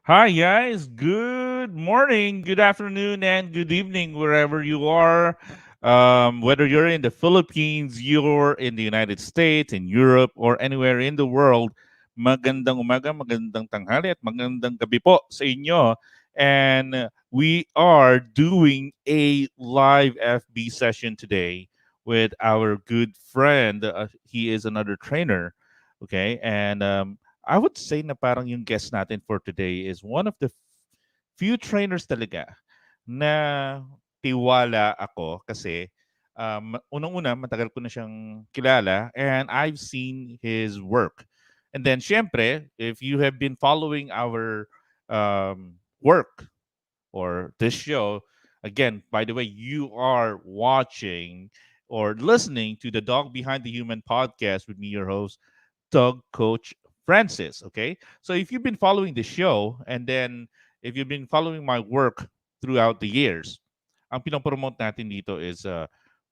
Hi, guys. Good morning, good afternoon, and good evening, wherever you are. Whether you're in the Philippines, you're in the United States, in Europe, or anywhere in the world, magandang umaga, magandang tanghali, at magandang gabi po sa inyo. And we are doing a live FB session today with our good friend. He is another trainer. Okay. And I would say na parang yung guest natin for today is one of the few trainers talaga na tiwala ako kasi unang-una matagal ko na siyang kilala and I've seen his work. And then syempre, if you have been following our work or this show, again, by the way, you are watching or listening to the Dog Behind the Human podcast with me, your host, Dog Coach Francis. Okay. So if you've been following the show and then if you've been following my work throughout the years, ang pinopromote natin dito is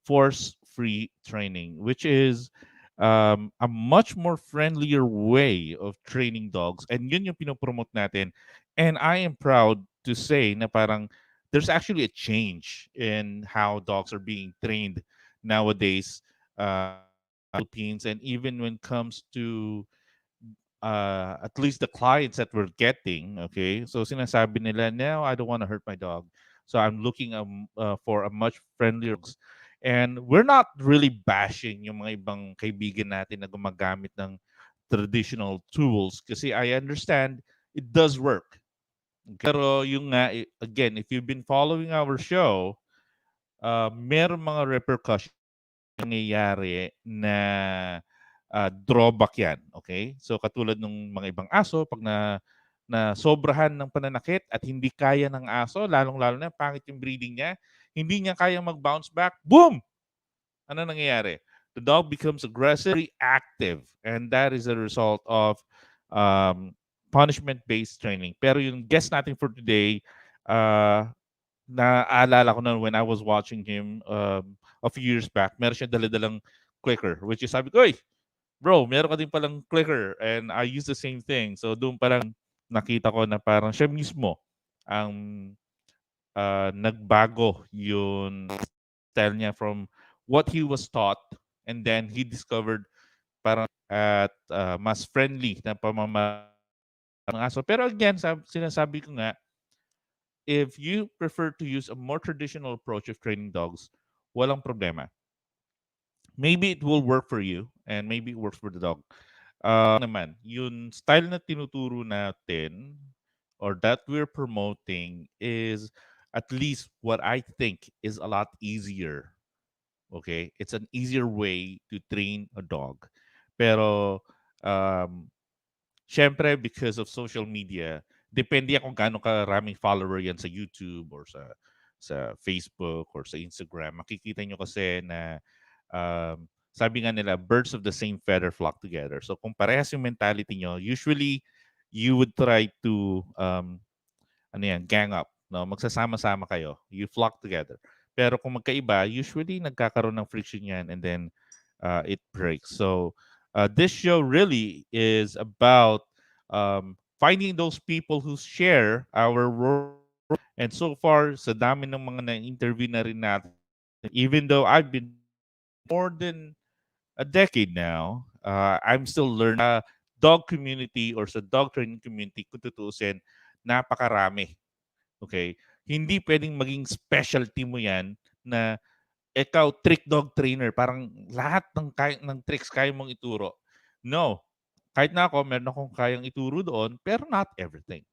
force-free training, which is a much more friendlier way of training dogs. And yun yung pinopromote natin. And I am proud to say na parang there's actually a change in how dogs are being trained nowadays. Philippines, and even when it comes to at least the clients that we're getting, okay, so sinasabi nila, no, I don't want to hurt my dog, so I'm looking for a much friendlier dogs. And we're not really bashing yung mga ibang kaibigan natin na gumagamit ng traditional tools kasi I understand it does work. Pero yung nga, again, if you've been following our show, meron mga repercussions nangyayari na drawback yan, okay? So katulad ng mga ibang aso, pag na sobrahan ng pananakit at hindi kaya ng aso, lalong-lalo na pangit yung breeding niya, hindi niya kayang mag-bounce back, boom! Ano nangyayari? The dog becomes aggressive, reactive, and that is a result of um, punishment-based training. Pero yung guest natin for today, uh, naalala ko na when I was watching him a few years back, meron siya dala-dalang clicker, which is sabi ko, "Oy, bro, meron ka din palang clicker." And I use the same thing. So doon pa lang nakita ko na parang siya mismo ang nagbago yung style niya from what he was taught, and then he discovered parang at mas friendly na pamama ng aso. Pero again, sinasabi ko nga, if you prefer to use a more traditional approach of training dogs, walang problema. Maybe it will work for you and maybe it works for the dog. Naman, yung style na tinuturo natin or that we're promoting is at least what I think is a lot easier. Okay? It's an easier way to train a dog. Pero um, syempre, because of social media, depende yan kung gaano karaming follower yan sa YouTube or sa Facebook or sa Instagram. Makikita nyo kasi na sabi nga nila, birds of the same feather flock together. So kung parehas yung mentality nyo, usually you would try to ano yan, gang up. No? Magsasama-sama kayo. You flock together. Pero kung magkaiba, usually nagkakaroon ng friction yan and then it breaks. So this show really is about finding those people who share our world. And so far, sa dami ng mga na-interview na rin natin, even though I've been more than a decade now, I'm still learning. Dog community or sa dog training community, kung tutuusin, napakarami. Okay? Hindi pwedeng maging specialty mo yan na ikaw trick dog trainer, parang lahat ng tricks kaya mong ituro. No. Kahit na ako, meron akong kayang ituro doon, pero not everything.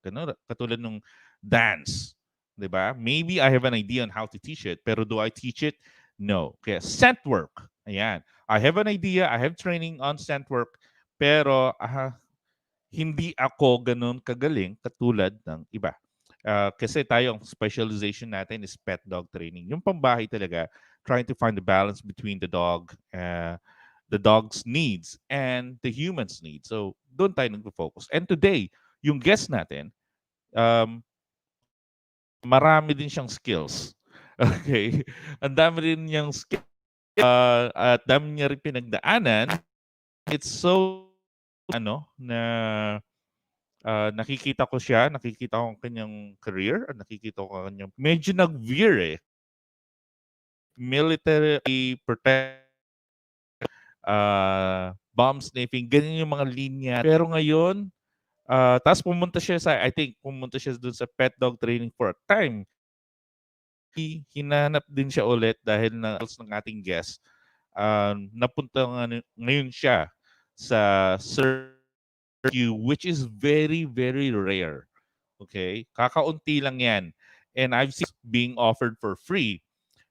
Katulad nung dance. 'Di ba? Maybe I have an idea on how to teach it, pero do I teach it? No. Kaya scent work. Ayan. I have an idea, I have training on scent work, pero hindi ako ganun kagaling katulad ng iba. Kasi tayo, ang specialization natin is pet dog training. Yung pambahay talaga, trying to find the balance between the dog's needs and the human's needs. So, doon tayo nagpo-focus. And today, yung guest natin, um, marami din siyang skills. Okay? Ang dami rin niyang skills at dami niya rin pinagdaanan. It's so, na nakikita ko siya, nakikita ko ang kanyang career, nakikita ko ang kanyang medyo nag-veer military protect, bomb sniffing, ganyan yung mga linya. Pero ngayon, tapos pumunta siya I think pumunta siya dun sa pet dog training for a time. Hinanap din siya ulit dahil ng ating guest. Napunta ngayon siya sa Cirque, which is very, very rare. Okay? Kakaunti lang yan. And I've seen being offered for free.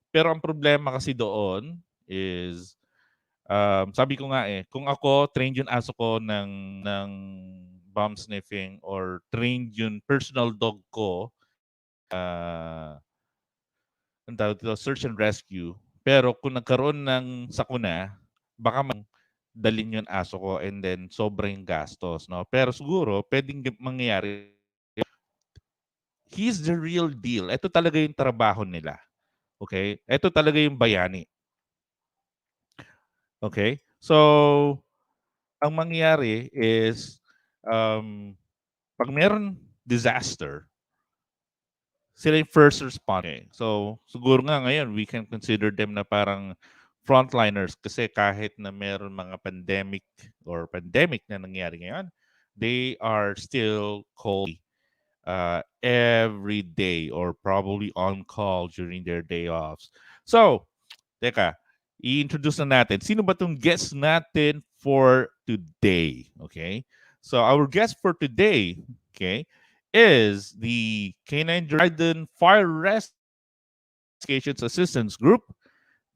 Pero ang problema kasi doon is, sabi ko nga kung ako, trained yung aso ko ng bomb sniffing or trained yung personal dog ko, ang tawag dito, search and rescue. Pero kung nagkaroon ng sakuna, baka dalin yung aso ko and then sobrang gastos, no? Pero siguro, pwedeng mangyayari, he's the real deal. Ito talaga yung trabaho nila. Okay? Ito talaga yung bayani. Okay? So, ang mangyayari is, pag meron disaster, sila yung first responder. So, siguro nga ngayon, we can consider them na parang frontliners kasi kahit na meron mga pandemic na nangyari ngayon, they are still called every day or probably on call during their day offs. So, teka, i-introduce na natin. Sino ba tong guest natin for today? Okay? So, our guest for today, okay, is the Canine Dryden Fire Rescue Assistance Group.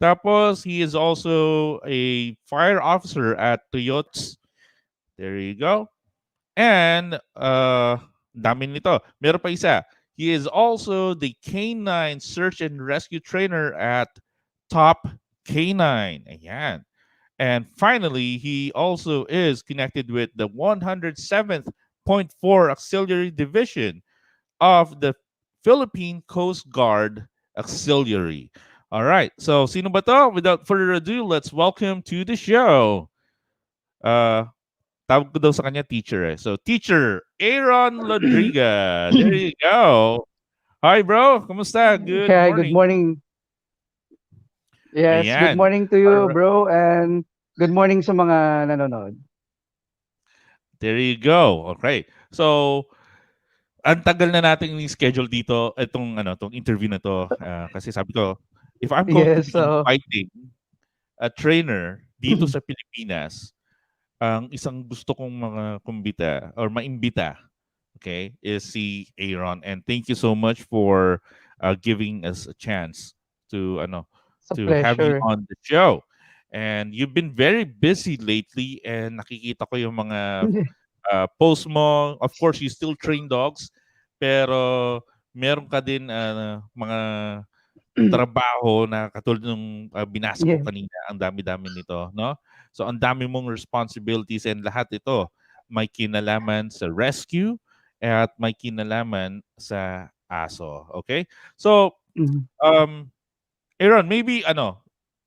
Tapos, he is also a fire officer at Toyotas. There you go. And, dami nito. Meron pa isa. He is also the Canine Search and Rescue Trainer at Top Canine. Ayan. And finally, he also is connected with the 107th Point 4 Auxiliary Division of the Philippine Coast Guard Auxiliary. All right. So, sino ba to? Without further ado, let's welcome to the show. Tawag ko daw sa kanya teacher So, teacher Aaron Rodriguez. There you go. Hi, bro. Kumusta? Good Hi, good morning. morning. Yes, good Ayan. morning to you, bro, and good morning sa mga nanonood. There you go. Okay. So, ang tagal na nating schedule dito itong interview na to kasi sabi ko if I'm going to Yes, be inviting a trainer dito sa Pilipinas, ang isang gusto kong mga kumbita or maimbita, okay, is si Aaron, and thank you so much for giving us a chance to it's a to have you pleasure. on the show. And you've been very busy lately and nakikita ko yung mga post mo. Of course, you still train dogs, pero meron ka din mga trabaho na katulad nung binasa ko Yeah. kanina, ang dami-dami nito, no? So ang dami mong responsibilities and lahat ito may kinalaman sa rescue at may kinalaman sa aso. Okay? So, Mhm. Aaron, maybe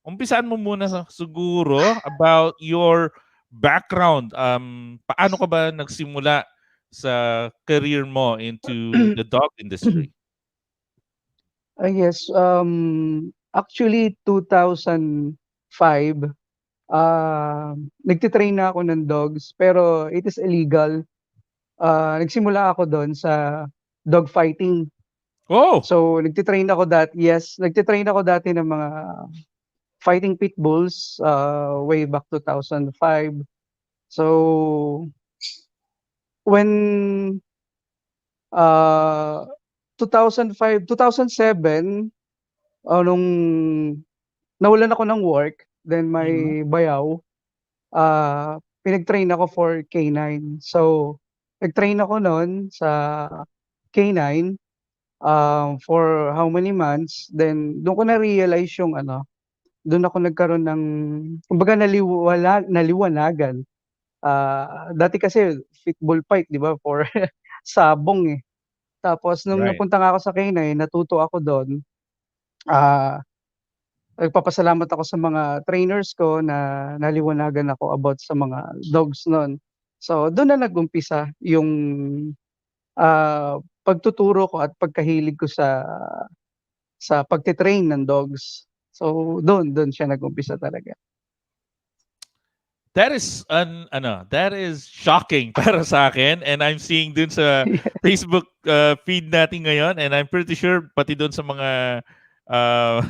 umpisaan mo muna siguro about your background. Paano ka ba nagsimula sa career mo into the dog industry? Yes, actually 2005, nagte-train na ako ng dogs pero it is illegal. Nagsimula ako doon sa dog fighting. Oh, So, nagte-train ako dati ng mga fighting pit bulls, way back 2005. So, when uh 2005, 2007, nung nawalan ako ng work, then mhm. may bayaw, pinag-train ako for K9. So, nag-train ako no'n sa K9, for how many months, then do'n ko na-realize yung do'n ako nagkaroon ng kumbaga naliwanagan. Dati kasi football fight 'di ba for sabong, eh. Tapos nung Right. napunta nga ako sa K9, natuto ako do'n, ah, nagpapasalamat ako sa mga trainers ko na naliwanagan ako about sa mga dogs no'n. So, dun na nag-umpisa yung, pagtuturo ko at pagkahilig ko sa pagte-train ng dogs. So, dun siya nag-umpisa talaga. That is that is shocking para sa akin, and I'm seeing dun sa Facebook feed natin ngayon, and I'm pretty sure pati dun sa mga uh,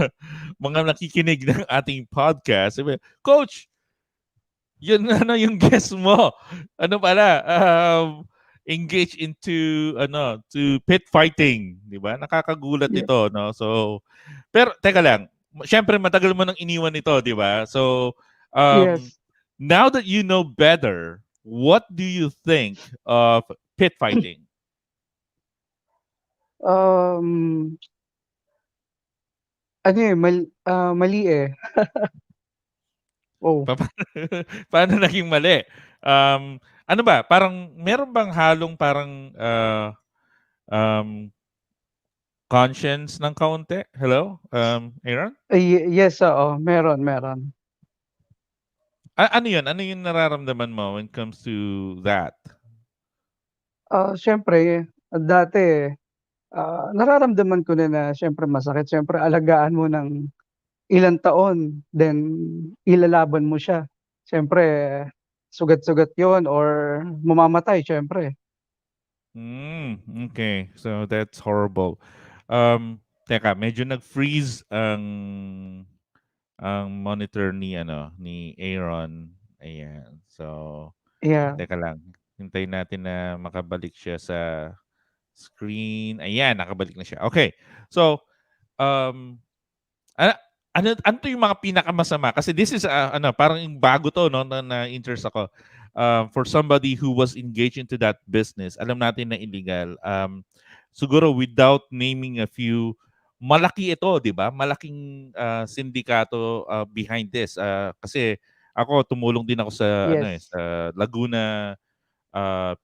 mga nakikinig ng ating podcast. Sabi, Coach, yun yung guess mo. Ano pala? Engage into to pit fighting, 'di ba? Nakakagulat Yeah. ito, no? So, pero teka lang. Syempre matagal mo nang iniwan ito, 'di ba? So, um Yes. now that you know better, what do you think of pit fighting? Um, ano, eh, mali, eh. Oh, Pa- Paano naging mali? Ano ba? Parang meron bang halong parang um, conscience ng kaunti? Hello? Aaron? yes, oo, meron. Ano yun? Ano yung nararamdaman mo when it comes to that? Siyempre dati, nararamdaman ko na siyempre masakit. Siyempre alagaan mo ng ilang taon, then ilalaban mo siya. Siyempre sugat-sugat 'yun or mamamatay siyempre. Okay. So that's horrible. Teka, medyo nag-freeze ang monitor ni Aaron. Ayan. So, Yeah, teka lang. Hintayin natin na makabalik siya sa screen. Ayan, nakabalik na siya. Okay. So, um, ano, ano to yung mga pinakamasama? Kasi this is, parang yung bago to, no, na-interest ako. For somebody who was engaged into that business, alam natin na illegal. Siguro without naming a few, malaki ito, di ba? Malaking sindikato behind this. Kasi ako, tumulong din ako sa, yes, sa Laguna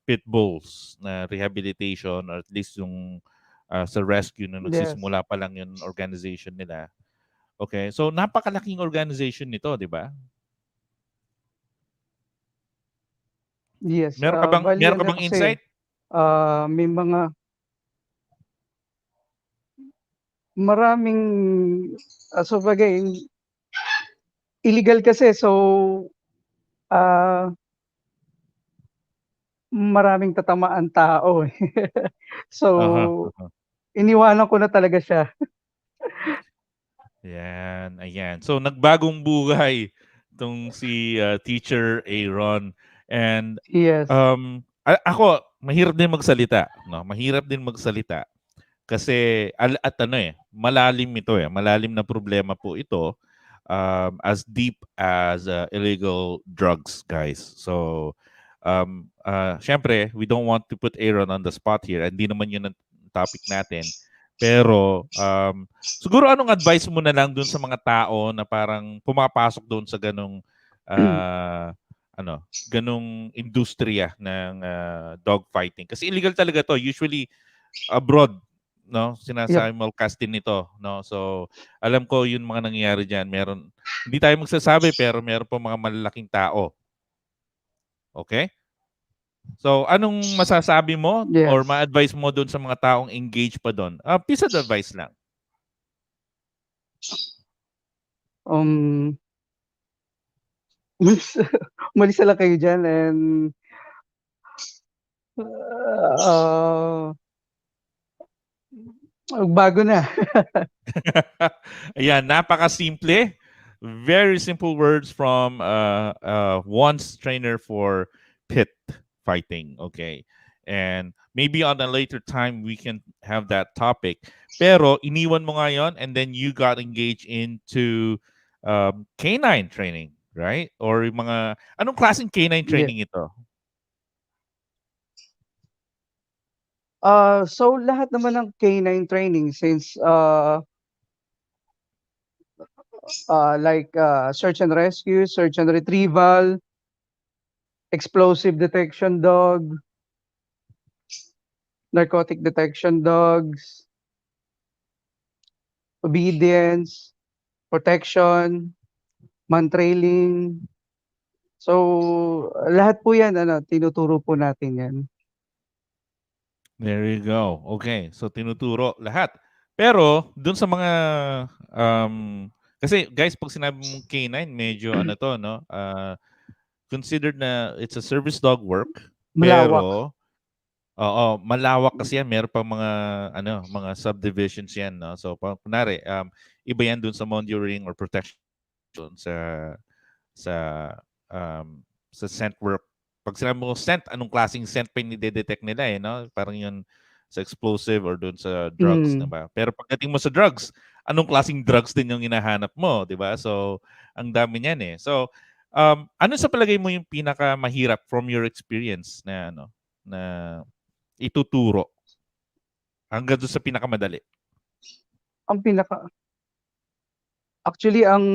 pit bulls na rehabilitation, or at least yung sa rescue na yes, nagsisimula pa lang yung organization nila. Okay, so napakalaking organization nito, 'di ba? yes. Bale Meron ka ano bang kasi, insight? may mga maraming, sabagay illegal kasi so, ah, maraming tatamaan tao, eh. Aha, So, aha. iniwanan ko na talaga siya. Yan, ayan. So nagbagong buhay tong si Teacher Aaron, and Yes, ako mahirap din magsalita, no? Mahirap din magsalita kasi at malalim ito eh. Malalim na problema po ito, as deep as illegal drugs, guys. So, syempre, we don't want to put Aaron on the spot here. Hindi naman yun ang topic natin. Pero, siguro anong advice mo na lang dun sa mga tao na parang pumapasok doon sa ah, ganong industriya ng dog fighting? Kasi illegal talaga to. Usually, abroad, no, yep, sinasimulcast din nito, no. So alam ko yung mga nangyayari diyan, hindi tayo magsasabi pero meron pa mga malalaking tao. Okay, so anong masasabi mo or yes. ma-advise mo doon sa mga taong engaged pa doon? Piece of advice lang. Um, umalis umalis na lang kayo diyan and, ah, magbago na. Ayan, napaka-simple. Very simple words from once trainer for pit fighting. Okay. And maybe on a later time we can have that topic. Pero iniwan mo ngayon, and then you got engaged into canine training, right? Or yung mga, anong klaseng canine Yes. training ito? So lahat naman ng canine training since, like, search and rescue, search and retrieval, explosive detection dog, narcotic detection dogs, obedience, protection, man trailing, So, lahat po 'yan ano, tinuturo po natin 'yan. There you go. Okay, so tinuturo lahat. Pero dun sa mga um, kasi guys, pag sinabi mong K9, medyo ano to, no? Considered na it's a service dog work, Malawak. pero oo, malawak kasi yan. Meron pang mga ano, mga subdivisions yan, no? So, kunwari, iba yan dun sa monitoring or protection dun sa um, sa scent work. Pag sinabi mo scent, anong klaseng scent pa yung nide-detect nila eh, no? Parang yun sa explosive or doon sa drugs, di Hmm. ba? Pero pagdating mo sa drugs, anong klaseng drugs din yung hinahanap mo, di ba? So, ang dami niyan eh. So, ano sa palagay mo yung pinakamahirap from your experience na ano, na ituturo hanggang doon sa pinakamadali? Ang pinaka Actually, ang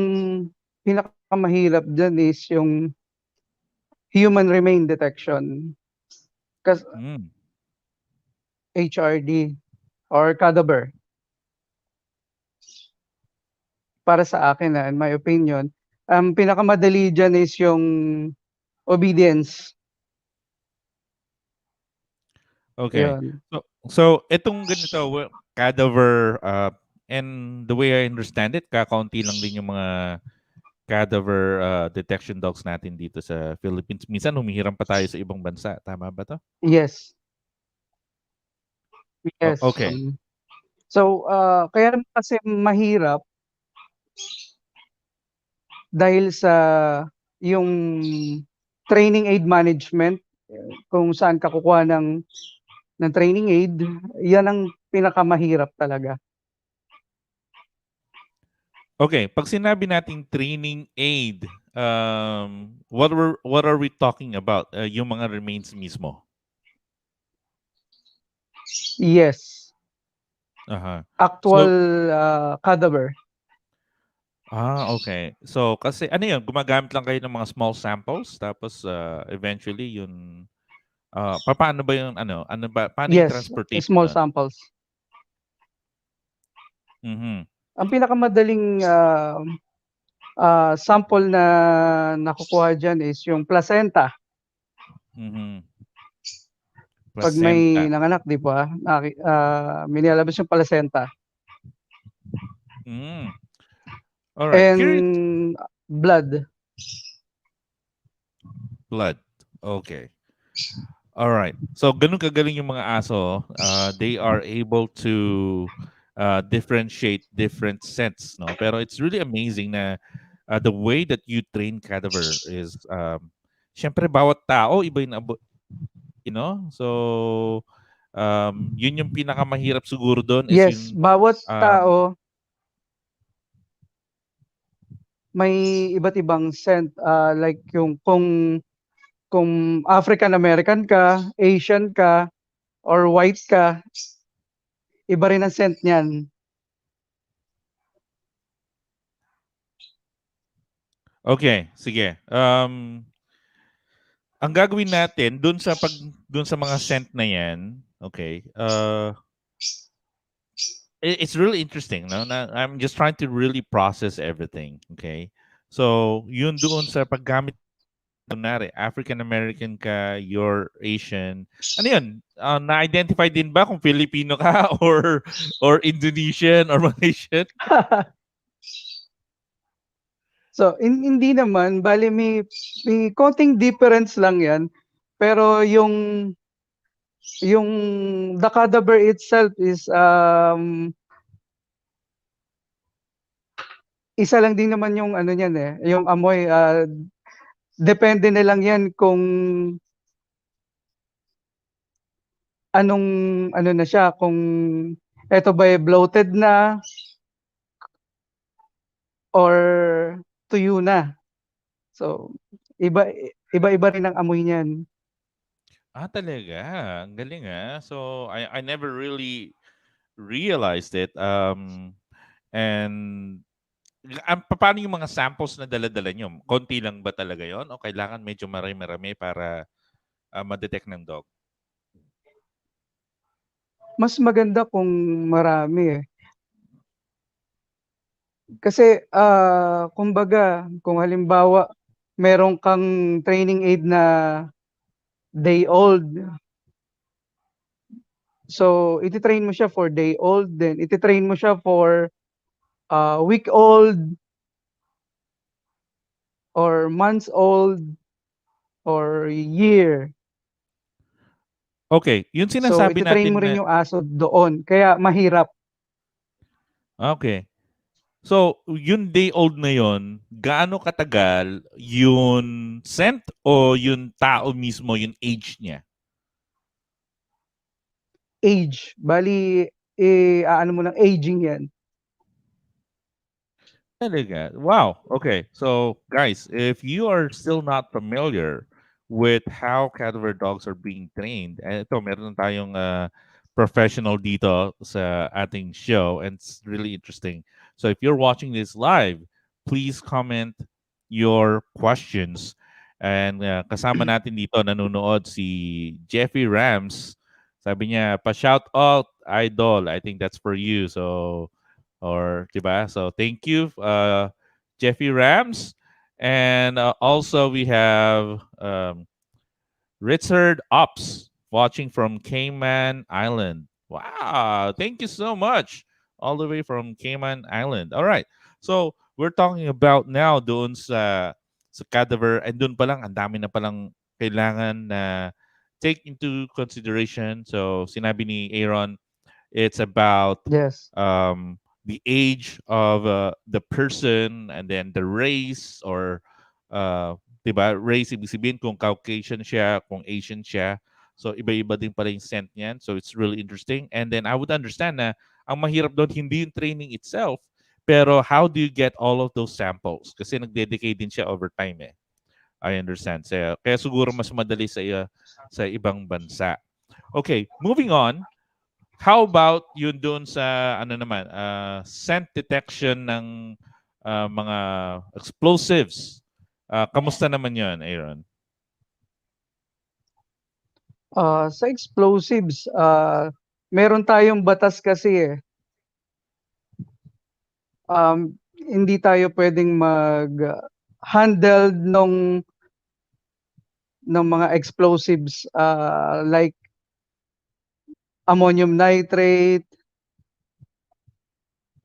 pinakamahirap diyan is yung human remain detection, kas Hmm. HRD or cadaver. Para sa akin, in my opinion, ang pinakamadali diyan is yung obedience, Okay. 'yun. So itong ganito, cadaver, and the way I understand it, kakaunti lang din yung mga cadaver detection dogs natin dito sa Philippines. Minsan humihiram pa tayo sa ibang bansa. Tama ba to? Yes, yes, Okay. So, kaya naman kasi mahirap dahil sa yung training aid management, kung saan ka kukuha ng training aid, 'yan ang pinakamahirap talaga. Okay. Pag sinabi nating training aid, what are we talking about? Yung mga remains mismo. Yes, Aha. actual, So, cadaver. okay. So, kasi ano yun, gumagamit lang kayo ng mga small samples, tapos eventually yun, paano ba yung ano ba, paano yung Yes, transportation small nun? samples. Mhm. Ang pinakamadali sample na nakukuha diyan is yung placenta. Mhm. 'Pag may Placenta. nanganak, 'di ba, may nilalabas yung placenta Mm. Alright. Curious. and blood. Blood. Okay. Alright. So, ganun kagaling yung mga aso. They are able to differentiate different scents, no? Pero it's really amazing na the way that you train cadaver is, syempre, bawat tao, iba yung So, yun yung pinakamahirap siguro doon is Yes, yung, bawat um, tao may iba't ibang scent, like yung kung African American ka, Asian ka, or white ka, iba rin ang scent niyan. okay, sige. Ang gagawin natin dun sa mga scent na 'yan, okay, it's really interesting, no? Na I'm just trying to really process everything, okay? So, yun doon sa paggamit kunwari African American ka, you're Asian. Ano yun? Na-identify din ba kung Filipino ka or Indonesian or Malaysian? So, hindi naman, bale may konting difference lang 'yan, pero yung the cadaver itself is, isa lang din naman yung ano niyan, eh, yung amoy, depende na lang 'yan kung anong ano na siya, kung eto ba'y bloated na or tuyo na. So, iba iba-iba rin ang amoy niyan. Talaga? Ang galing, So, I never really realized it. And paano yung mga samples na dala-dala nyo? Konti lang ba talaga yon o kailangan medyo marami-marami para ma-detect ng dog? Mas maganda kung marami, eh. Kasi, kumbaga kung halimbawa meron kang training aid na day old. So, iti-train mo siya for day old, then iti-train mo siya for week old or months old or year. Okay, yung So, sinasabi iti-train mo natin na rin yung aso doon. Kaya mahirap. okay. So, yung day old na yon, gaano katagal yung scent o yung tao mismo, yung age niya? Age. Bali, ano mo ng aging yan. Talaga? Wow. Okay. So, guys, if you are still not familiar with how cadaver dogs are being trained, ito, meron tayong professional dito sa ating show, and it's really interesting. So, if you're watching this live, please comment your questions. And kasama natin dito, nanonood si Jeffy Rams. Sabi niya, pa-shout out, idol. I think that's for you. So, or diba? So thank you, Jeffy Rams, and also we have Richard Ops watching from Cayman Island. Wow, thank you so much, all the way from Cayman Island. All right, so we're talking about now doon sa cadaver, and doon pa lang ang dami na palang kailangan na take into consideration. So sinabi ni Aaron, it's about Yes. the age of the person, and then the race, or diba, race, ibig sabihin kung Caucasian siya, kung Asian siya. So iba-iba din pala yung scent niyan. So it's really interesting. And then I would understand na ang mahirap doon hindi yung training itself, pero how do you get all of those samples? Kasi nagdedicate din siya over time eh. I understand. Kaya siguro mas madali sa ibang bansa. Okay, moving on. How about yun doon sa ano naman, scent detection ng mga explosives? Kamusta naman yun, Aaron? Sa explosives, meron tayong batas kasi eh. Hindi tayo pwedeng mag-handle ng mga explosives like ammonium nitrate,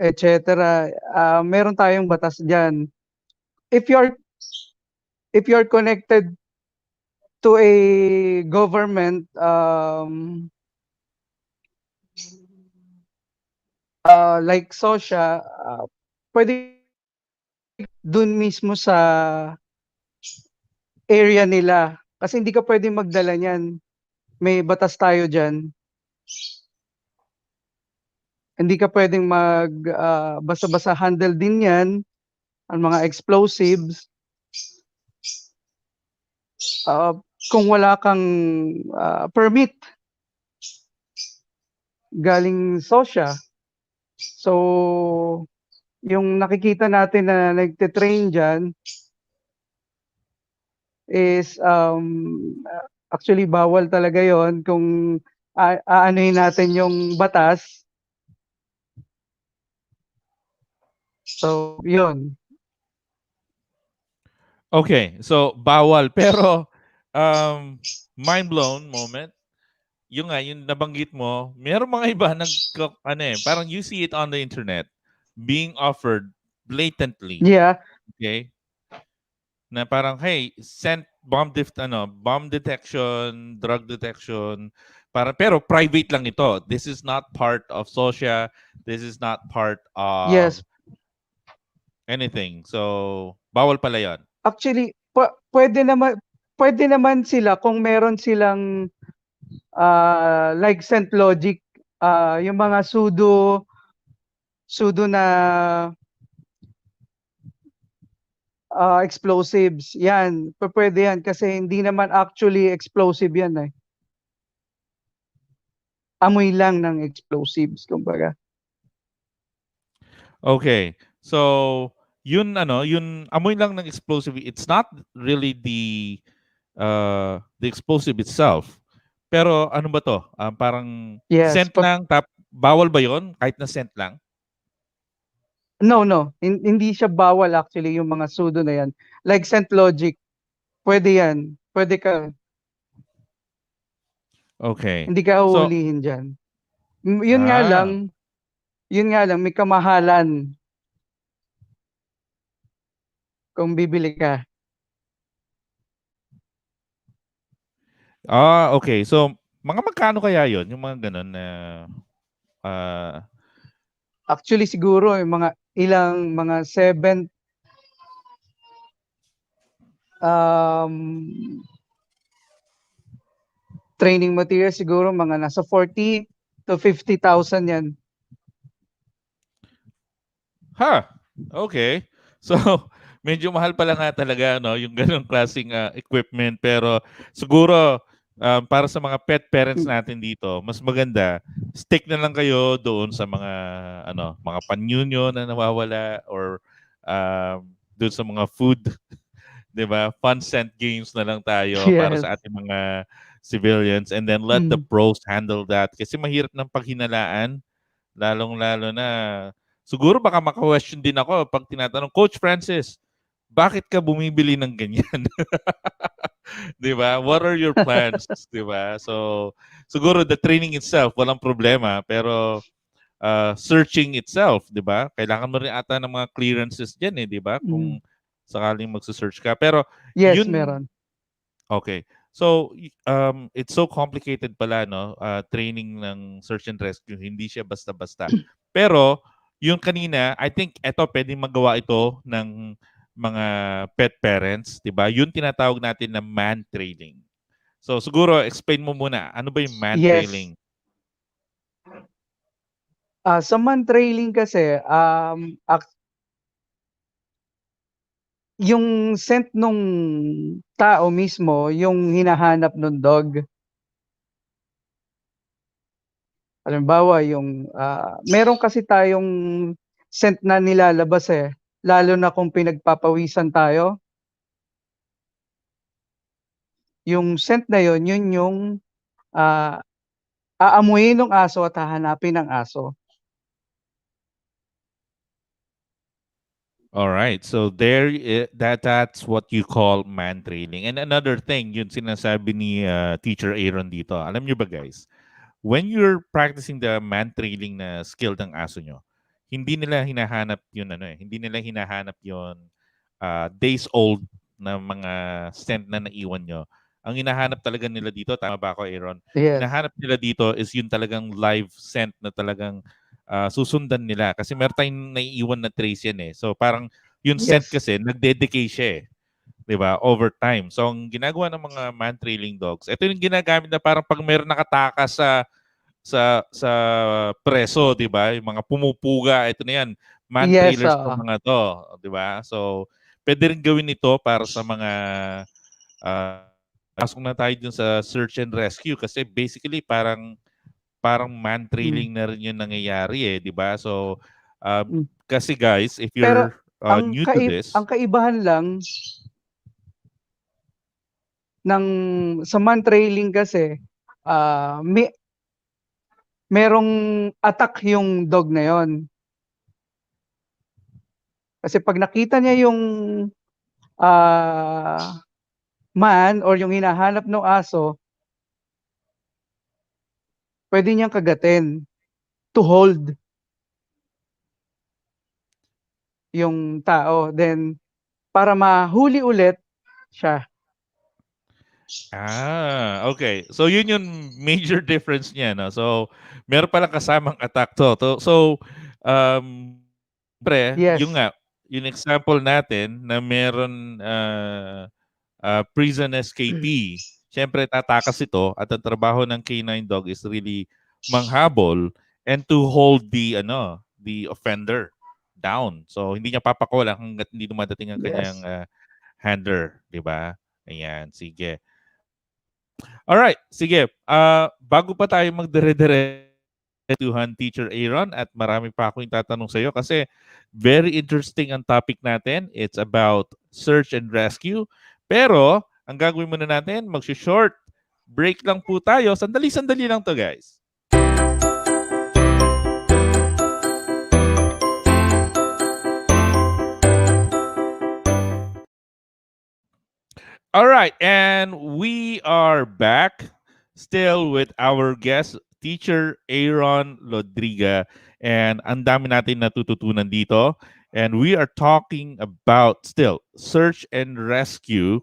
etc. Meron tayong batas diyan. If you're connected to a government like SOSHA, pwede dun mismo sa area nila. Kasi hindi ka pwedeng magdala niyan. May batas tayo diyan. Hindi ka pwedeng basta-basta handle din 'yan, ang mga explosives. Kung wala kang permit galing SOSHA. So, yung nakikita natin na nagte-train diyan is actually bawal talaga 'yon kung aanuhin natin yung batas. So, 'yun. Okay, so bawal. Pero mind blown moment. Yung nga, yung nabanggit mo, meron mga iba ano eh, parang you see it on the internet being offered blatantly. Yeah. Okay? Na parang, hey, sent bomb detection, drug detection, pero private lang ito. This is not part of SOSHA. This is not part of Yes. anything. So, bawal pala yon. Actually, pwede naman sila kung meron silang like Scent Logic, yung mga pseudo na explosives, yan. Pwede yan kasi hindi naman actually explosive yan eh. Amoy lang ng explosives, kumbaga. Okay. So, yun amoy lang ng explosive, it's not really the explosive itself. Pero ano ba to? Parang Yes. scent lang, bawal ba yon kahit na scent lang? No, no, hindi siya bawal actually yung mga sudo na yan. Like ScentLogic, pwede yan. Pwede ka, Okay. hindi ka So, huhulihin diyan. ah, Yun nga lang may kamahalan kung bibili ka. okay. So, mga magkano kaya yon yung mga ganun na ah, Actually siguro yung mga 7 um, training material siguro mga nasa 40 to 50,000 yan. Okay. So, medyo mahal pala nga talaga no, yung ganung klaseng equipment, pero siguro para sa mga pet parents Hmm, natin dito, mas maganda stick na lang kayo doon sa mga mga panyunyo na nawawala or doon sa mga food, 'di ba? Fun scent games na lang tayo para yes. sa ating mga civilians, and then let the Hmm, pros handle that kasi mahirap ng paghinalaan. Lalong-lalo na siguro baka maka-question din ako 'pag tinatanong, "Coach Francis, bakit ka bumibili ng ganyan?" 'Di ba? What are your plans, 'di ba? So, siguro the training itself walang problema, pero, searching itself, 'di ba? Kailangan mo rin ata ng mga clearances diyan, eh, 'di ba? hmm. Kung sakaling magse-search ka. Pero Yes, yun meron. okay. So, it's so complicated pala, no? Training ng search and rescue, hindi siya basta-basta. Pero, yung kanina, I think eto pwedeng magawa ito ng mga pet parents, 'di ba? Yung tinatawag natin na man trailing. So, siguro explain mo muna, ano ba yung man Yes. trailing? Sa man trailing kasi, yung scent nung tao mismo yung hinahanap nung dog. Halimbawa meron kasi tayong scent na nilalabas, eh, lalo na kung pinagpapawisan tayo. Yung scent na yun, yun yung, ah, aamuyin ng aso at hahanapin ng aso. All right. So that's what you call man trailing. And another thing, yun sinasabi ni Teacher Aaron dito. Alam niyo ba guys, when you're practicing the man trailing na skill ng aso nyo, hindi nila hinahanap yun hindi nila hinahanap yun days old na mga scent na naiwan nyo. Ang hinahanap talaga nila dito, tama ba ako Aaron? Yes. Hinahanap nila dito is yung talagang live scent na talagang susundan nila kasi meron tayong naiiwan na trace yan eh. So parang yung scent Yes. kasi nagdedecay siya eh. 'Di ba? Over time. So ang ginagawa ng mga man trailing dogs, ito yung ginagamit na parang pag meron nakatakas sa preso, 'di ba? Yung mga pumupuga, ito na 'yan. Man Yes, trailers 'tong oo. mga 'to, 'di ba? So pwede rin gawin ito para sa mga ah pasok na tayo dun sa search and rescue kasi basically parang parang man Hmm, trailing na rin 'yung nangyayari eh, 'di ba? So hmm. kasi guys, if Pero you're new to ang this, kaibahan lang ng sa man trailing kasi, merong attack yung dog na yon. Kasi 'pag nakita niya yung, ah, man or yung hinahanap nung aso, puwede niyang kagatin to hold yung tao. Then para mahuli ulit siya. okay. So yun yung major difference niya, no? So meron palang kasamang attack to. So um yung Yes, nga, yung example natin na meron prison escapee, siyempre tatakas ito at ang trabaho ng canine dog is really manghabol and to hold the offender down. So hindi niya papakulan hangga't hindi dumadating ang kanyang yes. handler, 'di ba? Ayan, sige. Alright, sige. Bago pa tayo magdire-diretsuhan, Teacher Aaron, at marami pa akong itatanong sa iyo kasi very interesting ang topic natin. It's about search and rescue. Pero, ang gagawin muna natin, mag-short break lang po tayo. Sandali-sandali lang to guys. All right, and we are back still with our guest teacher Aaron Rodriga, and ang dami natin natututunan dito, and we are talking about still search and rescue.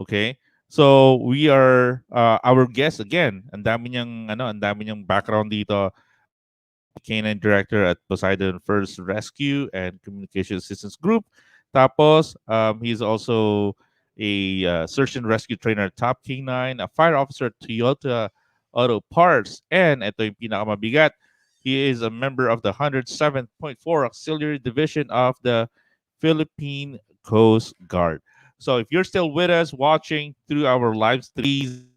Okay, so we are our guest again, ang dami niyang ang dami niyang background dito. Canine Director at Poseidon First Rescue and Communication Assistance Group. Tapos, he's also a search and rescue trainer at Top K9, a fire officer at Toyota Auto Parts, and ito yung pinakamabigat, he is a member of the 107.4 Auxiliary Division of the Philippine Coast Guard. So if you're still with us watching through our live streams,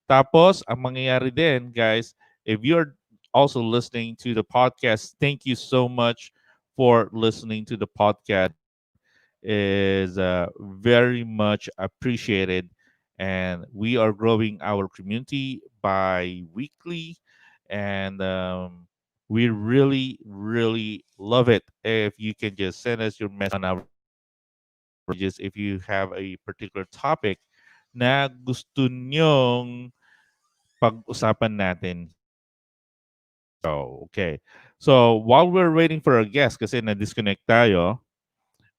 tapos, ang mangyayari din, guys, if you're also listening to the podcast, thank you so much for listening to the podcast. Is very much appreciated, and we are growing our community by weekly, and we really, really love it if you can just send us your message on our pages if you have a particular topic na gusto nyong pag-usapan natin. So, okay. So, while we're waiting for our guest, kasi na-disconnect tayo,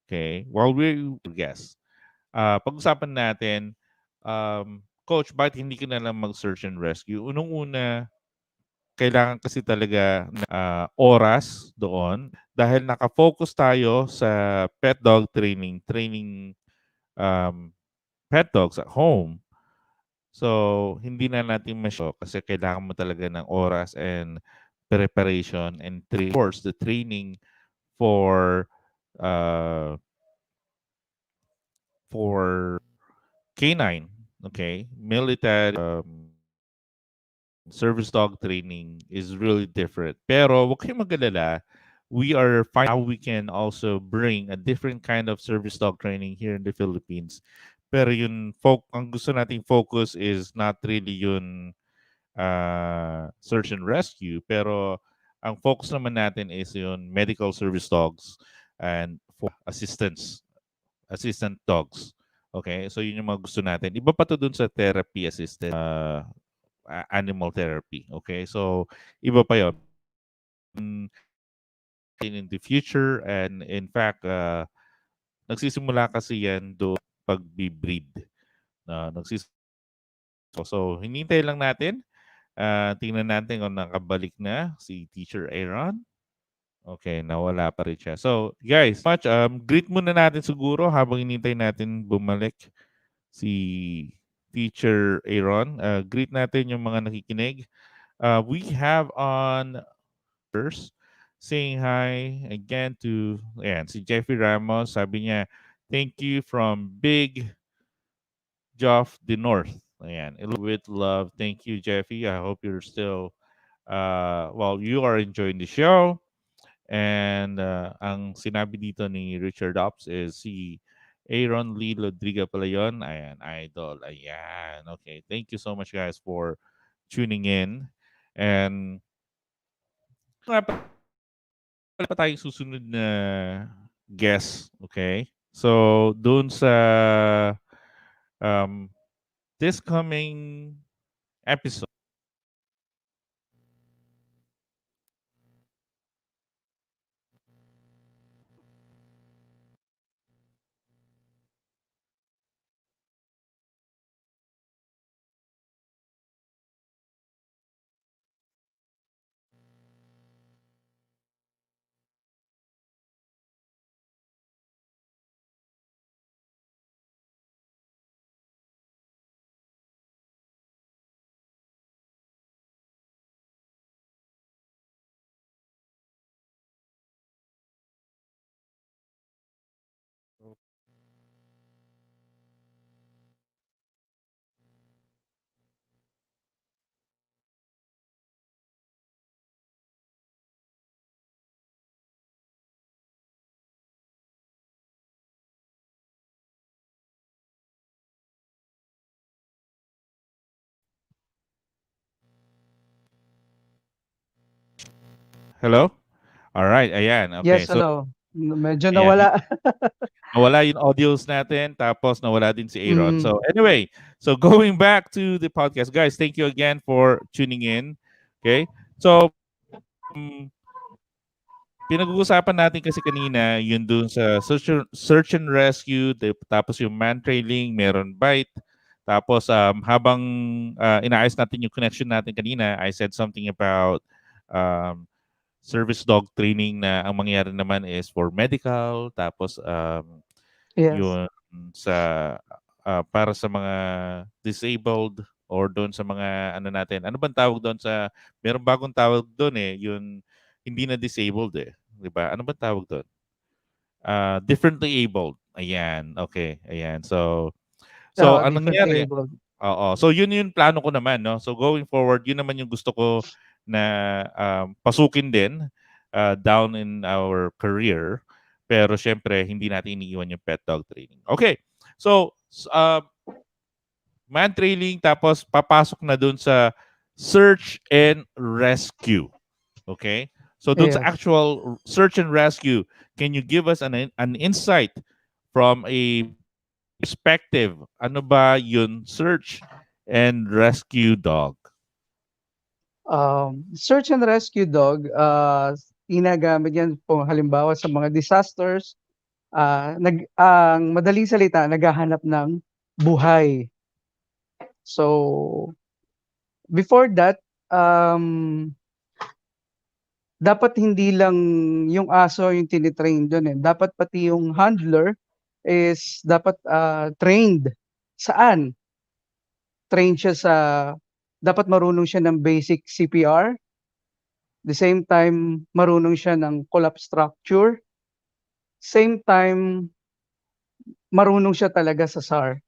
okay, while we guest, pag-usapan natin, Coach, bakit hindi ka na lang mag-search and rescue? Unang-una, kailangan kasi talaga na oras doon dahil nakafocus tayo sa pet dog training um, pet dogs at home. So, hindi na natin kasi kailangan mo talaga ng oras and preparation and course the training for uh for canine, okay? Military service dog training is really different. Pero wag kayong mag-alala. We are finding how we can also bring a different kind of service dog training here in the Philippines. Pero yun, ang gusto nating focus is not really yun search and rescue. Pero ang focus naman natin is yun medical service dogs and for assistant dogs. Okay? So yun yung mga gusto natin. Iba pa to dun sa therapy assisted animal therapy. Okay? So iba pa yun. In the future and in fact nagsisimula kasi yan do pagbi-breed. So hinintay lang natin. Tingnan natin kung nakabalik na si Teacher Aaron. Okay, nawala pa rin siya. So, guys, greet muna natin siguro habang hinintay natin bumalik si Teacher Aaron. Greet natin yung mga nakikinig. We have on first saying hi again to si Jeffrey Ramos. Sabi niya, thank you from Big Joff the North. Ayan, with love. Thank you, Jeffy. I hope you're still, you are enjoying the show. And ang sinabi dito ni Richard Ops is si Aaron Lee Rodriga pala yun. Ayan, idol. Ayan. Okay. Thank you so much, guys, for tuning in. And nga pa tayong susunod na guest. Okay? So, doon sa um, this coming episode, hello? All right, ayan. Okay, Yes, so hello. Medyo Ayan, nawala. nawala yung audios natin, tapos nawala din si Aaron. Mm, So anyway, so going back to the podcast, guys, thank you again for tuning in. Okay, so pinag-uusapan natin kasi kanina yun dun sa search and rescue, tapos yung man trailing, meron bite. Tapos habang inaayos natin yung connection natin kanina, I said something about um, service dog training na ang mangyayari naman is for medical, tapos yes. yun sa para sa mga disabled or doon sa mga ano natin. Ano bang tawag doon sa merong bagong tawag doon eh, yung hindi na disabled eh, 'di ba? Ano bang tawag doon? Differently abled. Ayan, okay. Ayan. So Oo, ang differently nangyari, abled. oo. So yun yung plano ko naman, no. So going forward, yun naman yung gusto ko na pasukin din down in our career. Pero syempre, hindi natin iniiwan yung pet dog training. Okay. So man trailing tapos papasok na dun sa search and rescue. Okay? So dun sa Yes. actual search and rescue, can you give us an insight from a perspective? Ano ba yun search and rescue dog? Search and rescue dog, ginagamit yan po halimbawa sa mga disasters, ang madaling salita, naghahanap ng buhay. So, before that, dapat hindi lang yung aso yung tini-train dun, eh, dapat pati yung handler is dapat, trained. Saan? Trained siya sa dapat marunong siya ng basic CPR, the same time marunong siya ng collapse structure, same time marunong siya talaga sa SAR.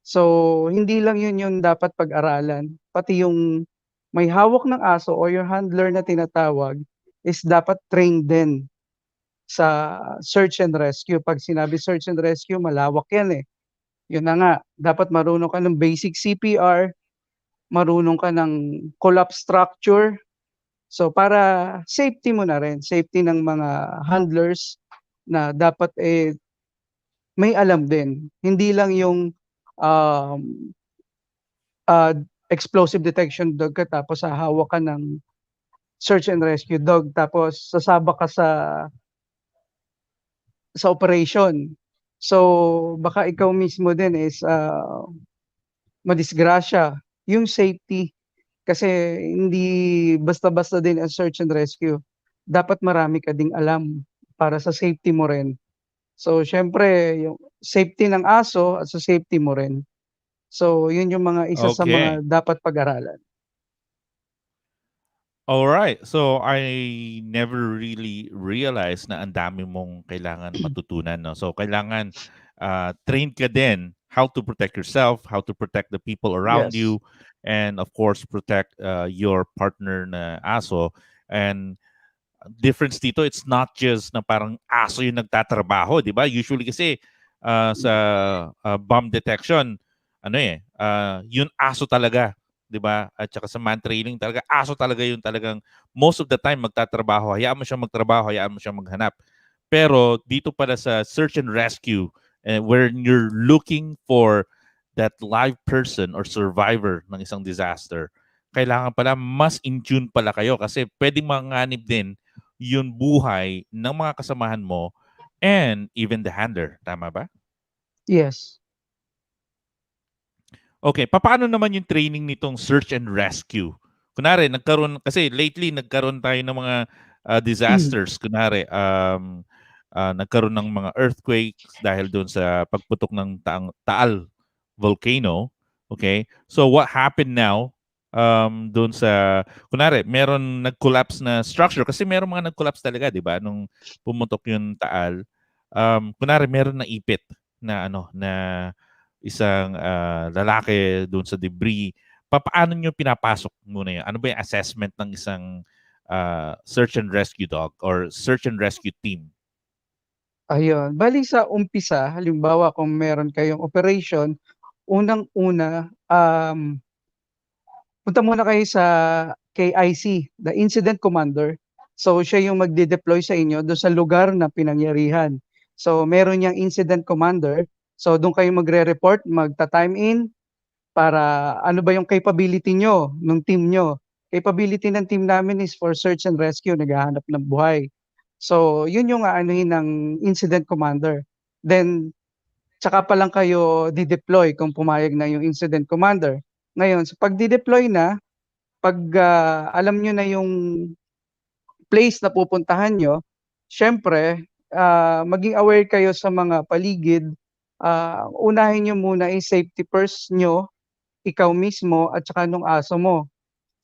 So, hindi lang yun yung dapat pag-aralan, pati yung may hawak ng aso o yung handler na tinatawag is dapat trained din sa search and rescue. 'Pag sinabi search and rescue, malawak yan, eh. Yun na nga, dapat marunong ka ng basic CPR, marunong ka ng collapse structure. So, para safety mo na rin, safety ng mga handlers na dapat, eh, may alam din. Hindi lang yung, um, ah, explosive detection dog ka tapos hahawak ka ng search and rescue dog tapos sasabak ka sa operation. So, baka ikaw mismo din is, madisgrasya. Yung safety, kasi hindi basta-basta din ang search and rescue. Dapat marami ka ding alam para sa safety mo rin. So, siyempre yung safety ng aso at sa safety mo rin. So, yun yung mga isa sa Okay. mga dapat pag-aralan. All right. So I never really realized na ang dami mong kailangan matutunan, no. So kailangan train ka din how to protect yourself, how to protect the people around Yes. you, and of course protect your partner na aso. And difference dito, it's not just na parang aso yung nagtatrabaho, di ba? Usually kasi sa bomb detection, ano yung aso talaga, di ba? At saka sa man training talaga, aso talaga yung talagang most of the time magtatrabaho. Hayaan mo siyang magtrabaho, hayaan mo siyang maghanap. Pero dito pala sa search and rescue, where you're looking for that live person or survivor ng isang disaster, kailangan pala mas in tune pala kayo kasi pwedeng manganib din yung buhay ng mga kasamahan mo and even the handler. Tama ba? Yes. Okay, paano naman yung training nitong search and rescue? Kunwari, kasi lately nagkaroon tayo ng mga disasters. Kunwari, nagkaroon ng mga earthquakes dahil doon sa pagputok ng Taal volcano. Okay? So what happened now doon sa kunwari meron nag-collapse na structure kasi meron mga nag-collapse talaga, 'di ba? Nung pumutok yung Taal. Kunwari meron na ipit na ano na isang lalaki doon sa debris. Paano nyo pinapasok muna yun? Ano ba yung assessment ng isang search and rescue dog or search and rescue team? Ayun, bale sa umpisa halimbawa kung meron kayong operation, unang-una, punta muna kayo sa KIC, the Incident Commander. So siya yung magde-deploy sa inyo do'n sa lugar na pinangyarihan. So meron niyang incident commander, so do'n kayo magre-report, magta-time in para ano ba yung capability niyo nung team niyo. Capability ng team namin is for search and rescue, naghahanap ng buhay. So yun yung aanuhin ng incident commander. Then tsaka pa lang kayo de-deploy kung pumayag na yung incident commander. Ngayon sa pagde-deploy na, 'pag, alam niyo na yung place na pupuntahan niyo, siyempre, maging aware kayo sa mga paligid. Unahin niyo muna yung safety first niyo, ikaw mismo at saka nung aso mo.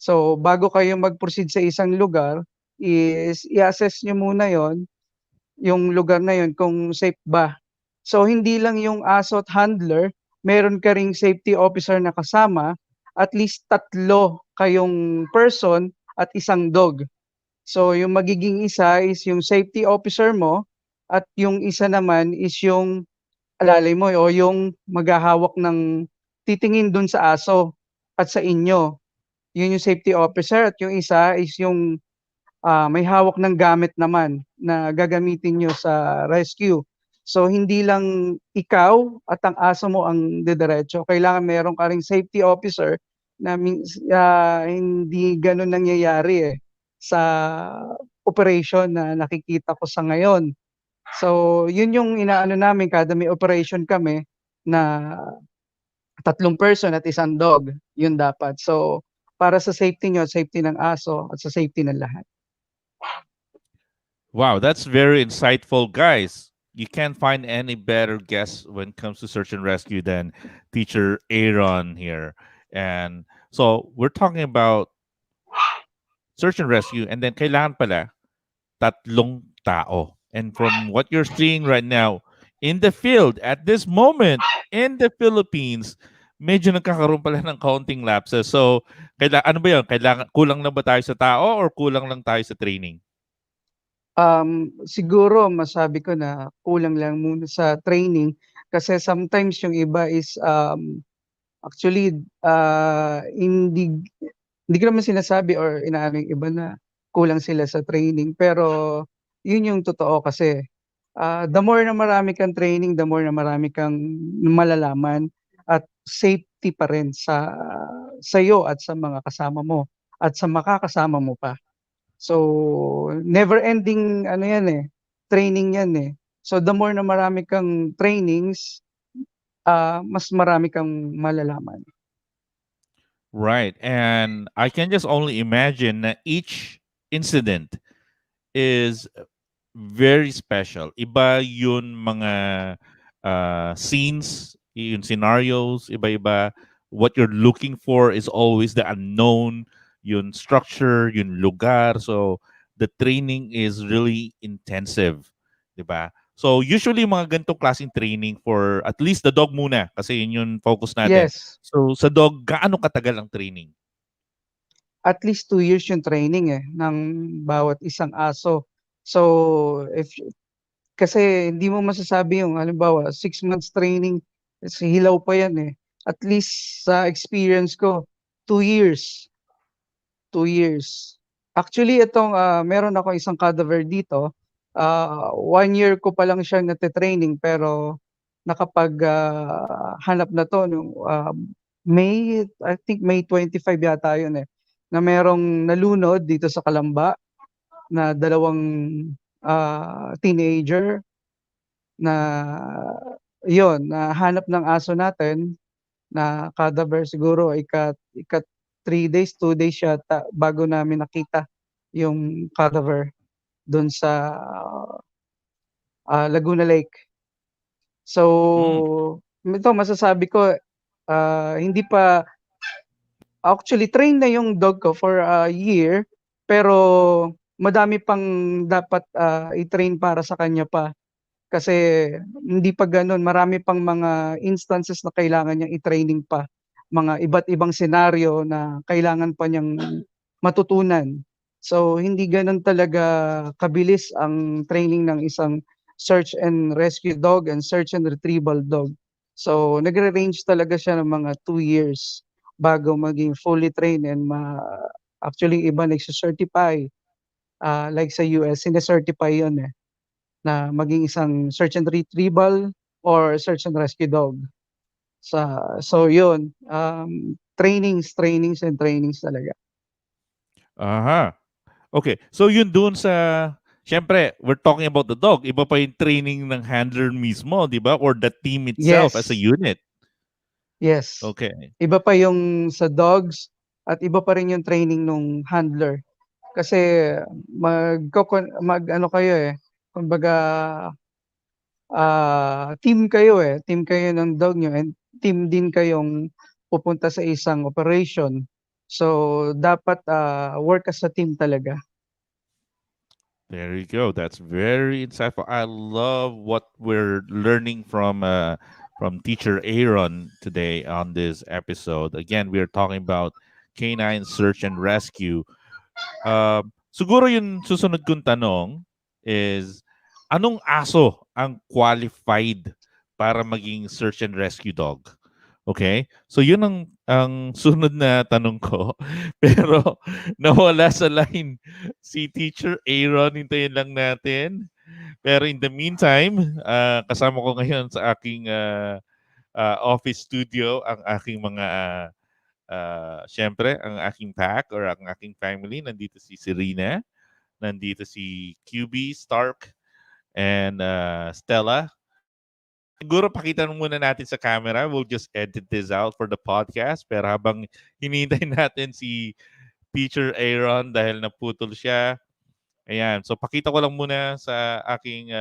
So, bago kayo mag-proceed sa isang lugar is i-assess niyo muna yon yung lugar na yon kung safe ba. So, hindi lang yung aso at handler, meron ka ring safety officer na kasama, at least 3 kayong person at isang dog. So, yung magiging isa is yung safety officer mo at yung isa naman is yung alalay mo o yung maghahawak ng titingin dun sa aso at sa inyo. Yun yung safety officer at yung isa is yung, may hawak ng gamit naman na gagamitin niyo sa rescue. So, hindi lang ikaw at ang aso mo ang didiretso, kailangan meron ka ring safety officer na hindi gano'n nangyayari, sa operation na nakikita ko sa ngayon. So, yun yung inaano namin kada may operation kami na 3 person at isang dog, yun dapat. So, para sa safety niyo, safety ng aso at sa safety ng lahat. Wow, that's very insightful, guys. You can't find any better guest when it comes to search and rescue than teacher Aaron here. And so we're talking about search and rescue, and then kailangan pala 3 tao. And from what you're seeing right now in the field at this moment in the Philippines, medyo nagkakaroon pala ng counting lapses. So, ano ba yun? Kulang na ba tayo sa tao or kulang lang tayo sa training? Siguro masabi ko na kulang lang muna sa training kasi sometimes yung iba is, actually, hindi ko naman sinasabi or inaano yung iba na kulang sila sa training, pero yun yung totoo kasi, the more na marami kang training, the more na marami kang malalaman at safety pa rin sa'yo at sa mga kasama mo at sa makakasama mo pa. So, never ending ano 'yan, eh, training 'yan, eh. So, the more na marami kang trainings, mas marami kang malalaman. Right. And I can just only imagine that each incident is very special. Iba yun mga scenes, yung scenarios, iba-iba. What you're looking for is always the unknown, yung structure, yung lugar. So the training is really intensive, 'di ba? So usually mga ganitong klaseng training for at least the dog muna kasi yun yung focus natin. Yes, So sa dog, gaano katagal ang training? at least 2 years yung training, eh, ng bawat isang aso. So, kasi hindi mo masasabi yung halimbawa 6 months training, is hilaw pa 'yan, eh. At least sa experience ko 2 years. 2 years. Actually itong, meron akong isang cadaver dito, 1 year ko pa lang siyang nate-training pero hanap na 'to nung, I think May 25 yata yun, eh, na merong nalunod dito sa Kalamba na dalawang, teenager na yun, nahanap ng aso natin na cadaver siguro ika 3 days, 2 days yata bago namin nakita yung cadaver dun sa, Laguna Lake. Mm. So, ito masasabi ko, hindi pa actually train na yung dog ko for a year, pero madami pang dapat, i-train para sa kanya pa. Kasi hindi pa gano'n, marami pang mga instances na kailangan niyang i-training pa, mga iba't ibang senaryo na kailangan pa niyang matutunan. So, hindi gano'n talaga kabilis ang training ng isang search and rescue dog and search and retrieval dog. So, nagre-range talaga siya ng mga 2 years bago maging fully trained and actually iba nagce-certify. like sa US sine-certify 'yun, eh, na maging isang search and retrieval or search and rescue dog. So 'yun, trainings and trainings talaga. Aha. Okay. So yun dun sa Siyempre, we're talking about the dog. Iba pa yung training ng handler mismo, di ba? Or the team itself as a Yes, unit. yes. Okay. Iba pa yung sa dogs at iba pa rin yung training nung handler. Kasi mag-ano kayo, eh, kumbaga, team kayo ng dog niyo and team din kayong pupunta sa isang operation. So, dapat, work as a team talaga. There you go. That's very insightful. I love what we're learning from teacher Aaron today on this episode. Again, we are talking about canine search and rescue. Siguro yung susunod kong tanong is, anong aso ang qualified para maging search and rescue dog? Okay? So yun ang sunod na tanong ko. Pero nawala sa line si Teacher Aaron. Hintayin lang natin. Pero in the meantime, kasama ko ngayon sa aking office studio ang aking mga syempre, ang aking pack or ang aking family. Nandito si Serena, nandito si QB, Stark, and Stella. Siguro pakita muna natin sa camera. We'll just edit this out for the podcast. Pero habang hinihintay natin si Teacher Aaron dahil naputol siya. Ayan. So pakita ko lang muna sa aking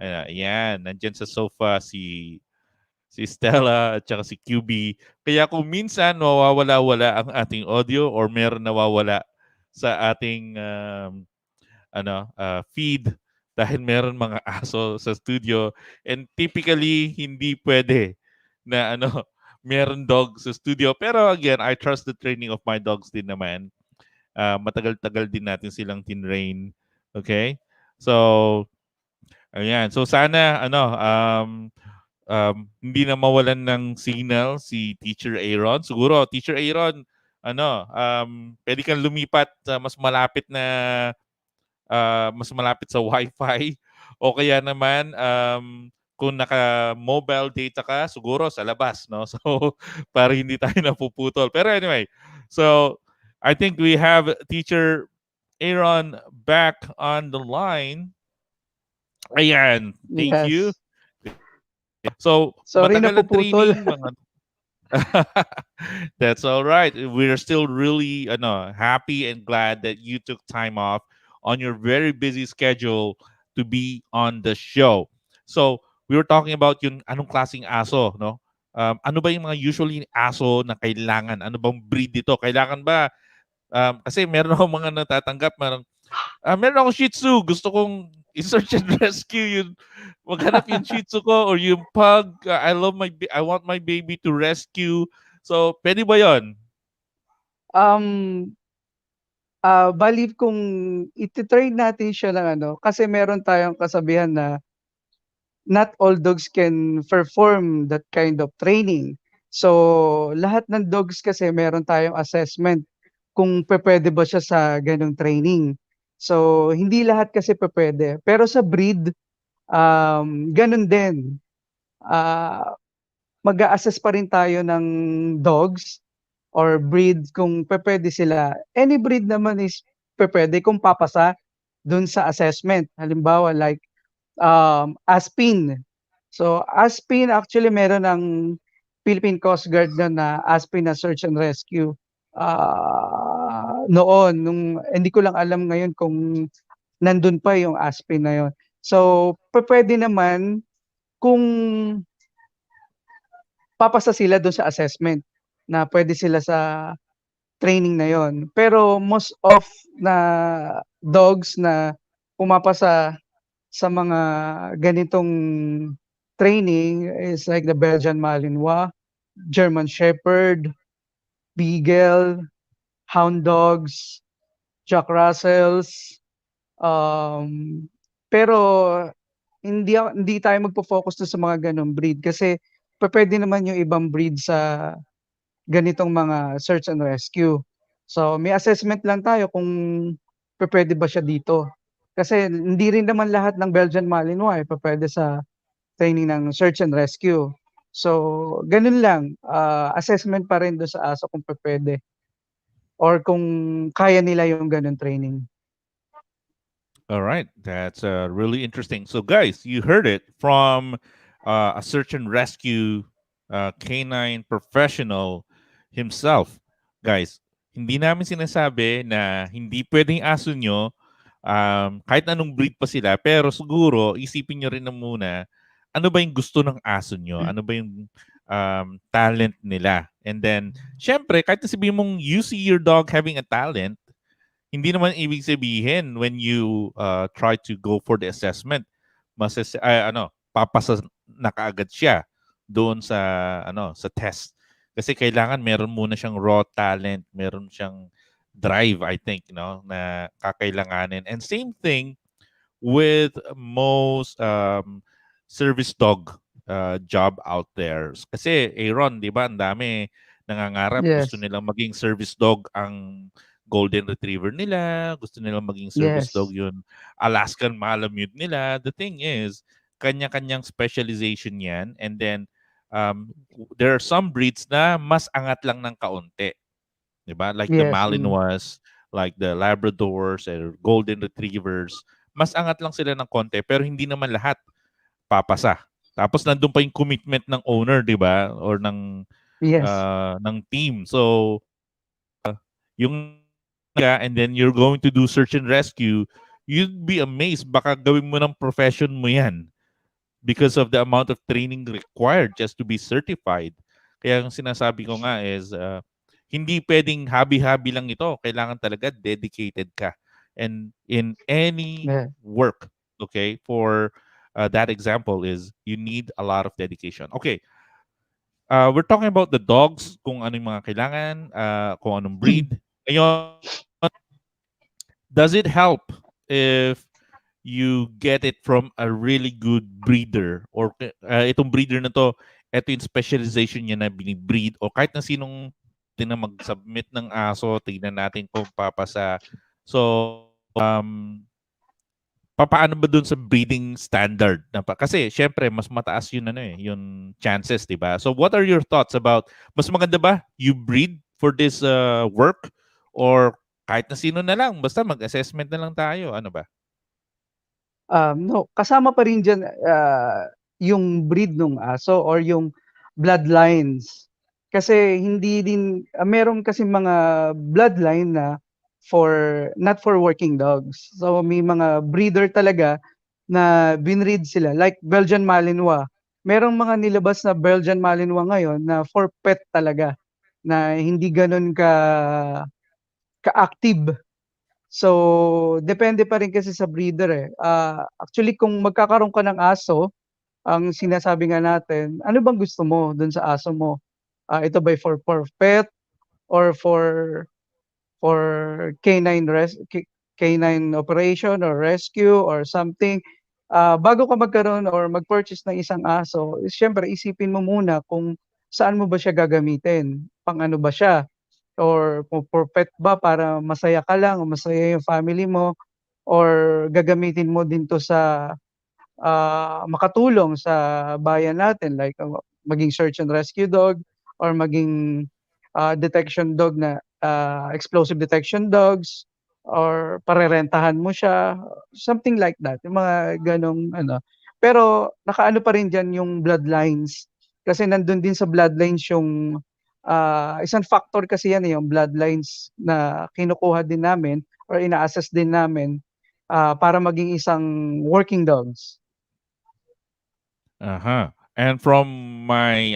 ayan, nandiyan sa sofa si Stella at saka si QB. Kaya kung minsan nawawala-wala ang ating audio or meron nawawala sa ating feed dahil meron mga aso sa studio, and typically hindi pwede na meron dog sa studio. Pero again, I trust the training of my dogs din naman. Matagal-tagal din natin silang tinrain. Okay? So, ayan. So sana hindi na mawalan ng signal si Teacher Aaron. Siguro, Teacher Aaron, pwede kang lumipat sa mas malapit sa Wi-Fi, o kaya naman kung naka-mobile data ka, siguro sa labas, no? So, para hindi tayo napuputol. Pero anyway, so I think we have Teacher Aaron back on the line. Ayan, thank you. Yes. So, Sorry matagal ang napuputol. training, mga That's all right. We're still really happy and glad that you took time off on your very busy schedule to be on the show. So, we were talking about yung anong klaseng aso, no? Ano ba yung mga usually aso na kailangan? Ano bang breed dito? Kailangan ba kasi meron akong mga natatanggap, meron akong Shih Tzu, gusto kong i-search and rescue yung maghanap yung Shih Tzu ko or yung pug. I want my baby to rescue. So, pwede ba 'yon? Um, bale kung iti-train natin siya ng ano, kasi meron tayong kasabihan na not all dogs can perform that kind of training. So, lahat ng dogs kasi meron tayong assessment kung pupuwede ba siya sa gano'ng training. So, hindi lahat kasi pupuwede. Pero sa breed, gano'n din. Ah, Mag-a-assess pa rin tayo ng dogs or breed kung pupuwede sila. Any breed naman is pupuwede kung papasa dun sa assessment. Halimbawa like, Aspin. So, Aspin actually meron ng Philippine Coast Guard na Aspin na search and rescue. Noon nung hindi ko lang alam ngayon kung nandun pa yung Aspin na yun. So, pupuwede naman kung papasa sila dun sa assessment na puwede sila sa training na yon. Pero most of na dogs na pumapasa sa mga ganitong training is like the Belgian Malinois, German Shepherd, Beagle, Hound Dogs, Jack Russells, um, pero hindi tayo magfo-focus dun sa mga gano'ng breed kasi pupuwede naman yung ibang breed sa ganitong mga search and rescue. So, may assessment lang tayo kung pupuwede ba siya dito. Kasi hindi rin naman lahat ng Belgian Malinois pupuwede sa training ng search and rescue. So, gano'n lang, assessment pa rin do'n sa aso kung pupuwede or kung kaya nila yung gano'ng training. All right, that's really interesting. So, guys, you heard it from a search and rescue canine professional himself. Guys, hindi namin sinasabi na hindi pwedeng aso nyo kahit anong breed pa sila, pero siguro isipin nyo rin na muna ano ba yung gusto ng aso nyo, ano ba yung talent nila. And then, syempre, kahit na sabihin mong you see your dog having a talent, hindi naman ibig sabihin when you try to go for the assessment, papasa na kaagad siya doon sa sa test. Kasi kailangan meron muna siyang raw talent, meron siyang drive, I think, na kakailanganin. And same thing with most service dog job out there. Kasi Aaron, 'di ba, ang dami nangangarap, gusto Yes, nilang maging service dog ang golden retriever nila, gusto nilang maging service dog yes, yun, Alaskan Malamute nila. The thing is, kanya-kanyang specialization 'yan, and then there are some breeds na mas angat lang ng kaunti, 'di ba? Like the yes, Malinois, like the Labradors or golden retrievers, mas angat lang sila ng konti pero hindi naman lahat papasa. Tapos nandun pa yung commitment ng owner, 'di ba? Or yes, ng team. So, yung and then you're going to do search and rescue, you'd be amazed baka gawin mo ng profession mo 'yan because of the amount of training required just to be certified. Kaya ang sinasabi ko nga is hindi pwedeng hobby-hobby lang ito. Kailangan talaga dedicated ka. And in any yeah. work, okay, for that example is you need a lot of dedication. Okay, we're talking about the dogs, kung ano yung mga kailangan, kung anong breed. Ngayon, does it help if you get it from a really good breeder or itong breeder na to, ito yung specialization niya na binibreed o kahit na sinong na mag-submit ng aso, tignan natin kung papasa. So, papaano ba dun sa breeding standard? Kasi syempre, mas mataas yun, yung chances, di ba? So, what are your thoughts about, mas maganda ba you breed for this work or kahit na sino na lang, basta mag-assessment na lang tayo, ano ba? No, kasama pa rin diyan, yung breed nung aso or yung bloodlines. Kasi hindi din meron kasing mga bloodline na not for working dogs. So, may mga breeder talaga na binreed sila like Belgian Malinois. Merong mga nilabas na Belgian Malinois ngayon na for pet talaga, na hindi gano'n ka-active. So, depende pa rin kasi sa breeder, eh. Actually kung magkakaroon ka ng aso, ang sinasabi nga natin, ano bang gusto mo dun sa aso mo? Ito ba'y for pet or for canine operation or rescue or something? Bago ka magkaroon or mag-purchase ng isang aso, siyempre isipin mo muna kung saan mo ba siya gagamitin, pang-ano ba siya, or kung for pet ba para masaya ka lang o masaya yung family mo or gagamitin mo din 'to sa, makatulong sa bayan natin like, maging search and rescue dog or maging, detection dog na, explosive detection dogs or parerentahan mo siya, something like that, yung mga gano'ng ano. Pero nakaano pa rin diyan yung bloodlines, kasi nandun din sa bloodlines yung, isang factor kasi yan, eh, yung bloodlines na kinukuha din namin or ina-assess din namin, para maging isang working dogs. Aha. And from my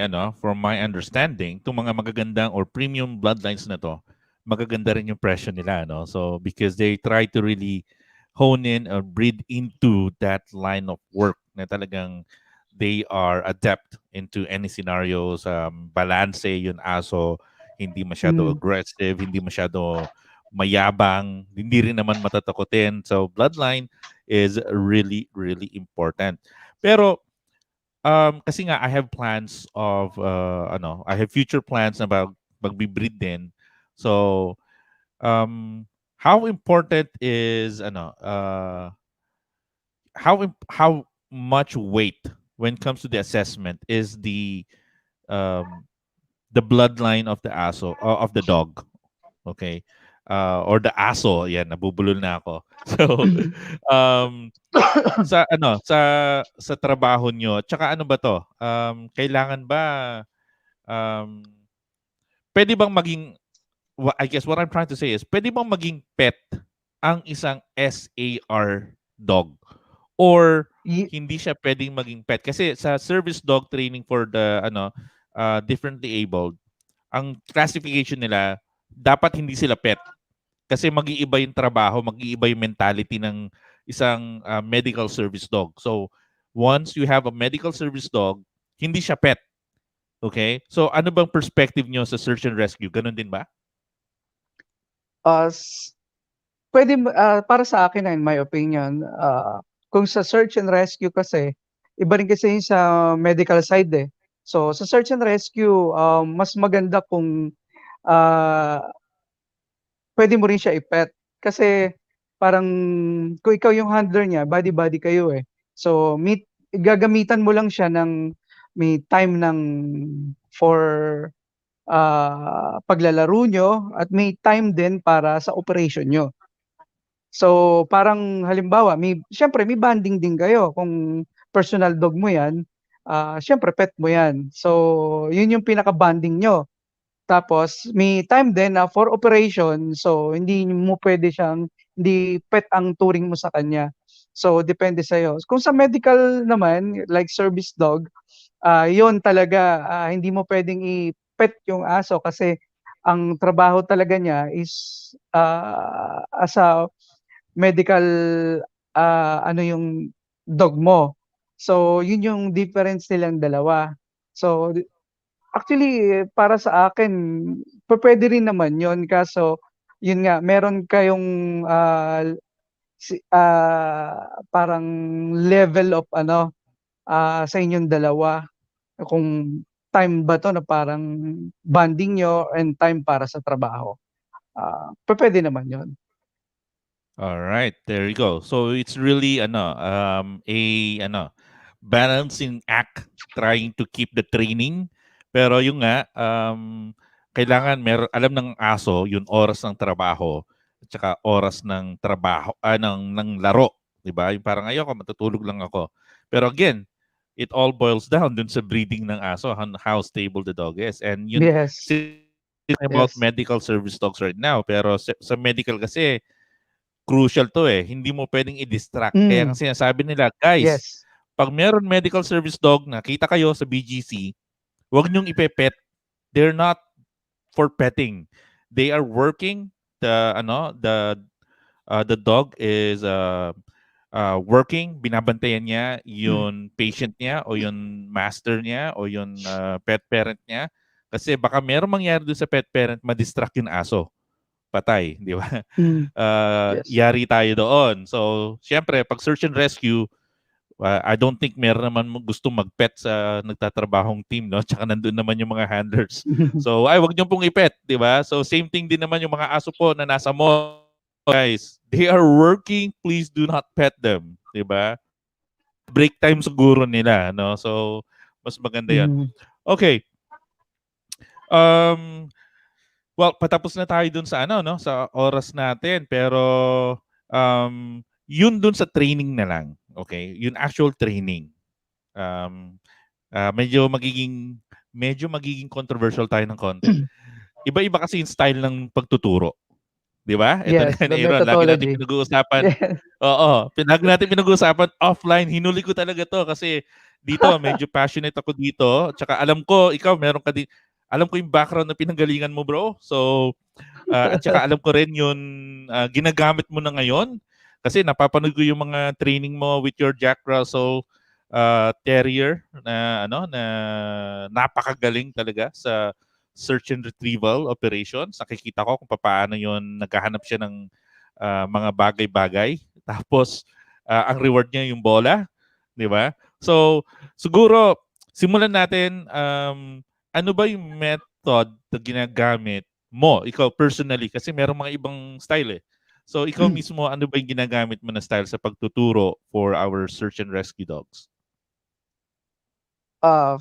understanding, itong mga magagandang or premium bloodlines na to, magaganda rin yung presyo nila, no? So because they try to really hone in or breed into that line of work na talagang they are adept into any scenarios, balanse yung aso, hindi masyado Hmm, aggressive, hindi masyado mayabang, hindi rin naman matatakotin. So bloodline is really, really important. Pero kasi nga I have plans of I have future plans na magbi-breed din. So, um how important is how much weight when it comes to the assessment is um the bloodline of the aso of the dog, okay, or the aso, yan, nabubulol na ako. So um sa trabaho nyo, tsaka ano ba to, kailangan ba, um pwede bang maging, I guess what I'm trying to say is, pwede bang maging pet ang isang SAR dog? Or Ye hindi siya pwedeng maging pet? Kasi sa service dog training for the differently abled, ang classification nila, dapat hindi sila pet. Kasi mag-iiba yung trabaho, mag-iiba yung mentality ng isang medical service dog. So, once you have a medical service dog, hindi siya pet. Okay? So, ano bang perspective nyo sa search and rescue? Ganun din ba? s para sa akin, in my opinion, kung sa search and rescue kasi, iba rin kasi yung sa medical side, eh. So, sa search and rescue, mas maganda kung, ah, puwede mo rin siya i-pet. Kasi parang kung ikaw yung handler niya, buddy-buddy kayo, eh. So, gagamitan mo lang siya ng may time for, paglalaro niyo at may time din para sa operation niyo. So, parang halimbawa siyempre may bonding din kayo kung personal dog mo 'yan, siyempre pet mo 'yan. So, 'yun yung pinaka-bonding niyo. Tapos may time din na for operation, so hindi pet ang turing mo sa kanya. So, depende sa'yo. Kung sa medical naman, like service dog, 'yun talaga, hindi mo puwedeng i-pet yung aso kasi ang trabaho talaga niya is, as a medical, ano yung dog mo. So, yun yung difference nilang dalawa. So, actually para sa akin pupuwede rin naman yun kaso yun nga meron kayong, parang level of ano, sa inyong dalawa kung time ba 'to na parang bonding niyo and time para sa trabaho. Pupuwede naman yun. All right, there you go. So it's really a balancing act trying to keep the training. Pero yung nga kailangan alam ng aso yung oras ng trabaho at saka oras ng trabaho ng laro, 'di ba? Yung parang ayoko matutulog lang ako. Pero again, it all boils down dun sa breeding ng aso, how stable the dog is. And yun, Yes, about yes. medical service dogs right now, pero sa medical kasi crucial 'to, eh, hindi mo puwedeng i-distract. Kaya nga Hmm, sinasabi nila, "Guys, yes. 'pag meron medical service dog, nakita kayo sa BGC, huwag niyong ipe-pet. They're not for petting. They are working. The dog is, working, binabantayan niya Hmm, yung patient niya o yung master niya o yung, pet parent niya. Kasi baka merong mangyari dun sa pet parent, ma-distract yung aso, patay, 'di ba?" hmm, yes. Yari tayo doon. So, siyempre, pag search and rescue, I don't think meron naman gustong mag-pet sa nagtatrabahong team, no? Tsaka nandun naman yung mga handlers. So, ay, wag niyo pong i-pet, di ba? So, same thing din naman yung mga aso po na nasa mall. Guys, they are working. Please do not pet them, di ba? Break time siguro nila, no? So, mas maganda yan. Hmm, Okay. Um, well, patapos na tayo dun sa no, sa oras natin. Pero yun dun sa training na lang. Okay? Yun actual training. Um, medyo magiging controversial tayo ng konti. Iba-iba kasi yung style ng pagtuturo. 'Di ba? Ito na yes, yan, the Aaron. Lagi natin methodology. pinag-uusapan. Yes. Oo. Lagi natin pinag-uusapan offline. Hinuli ko talaga to kasi dito, medyo passionate ako dito. Tsaka alam ko, ikaw, meron ka din. Alam ko yung background na pinanggalingan mo, bro. So, at saka alam ko rin yung ginagamit mo na ngayon. Kasi napapanood ko yung mga training mo with your Jack Russell Terrier na na napakagaling talaga sa search and retrieval operations. Nakikita ko kung paano yon naghahanap siya ng mga bagay-bagay. Tapos ang reward niya yung bola, 'di ba? So siguro simulan natin, ano ba yung method na ginagamit mo ikaw personally, kasi merong mga ibang style, eh. So ikaw mismo, ano ba yung ginagamit mo na style sa pagtuturo for our search and rescue dogs?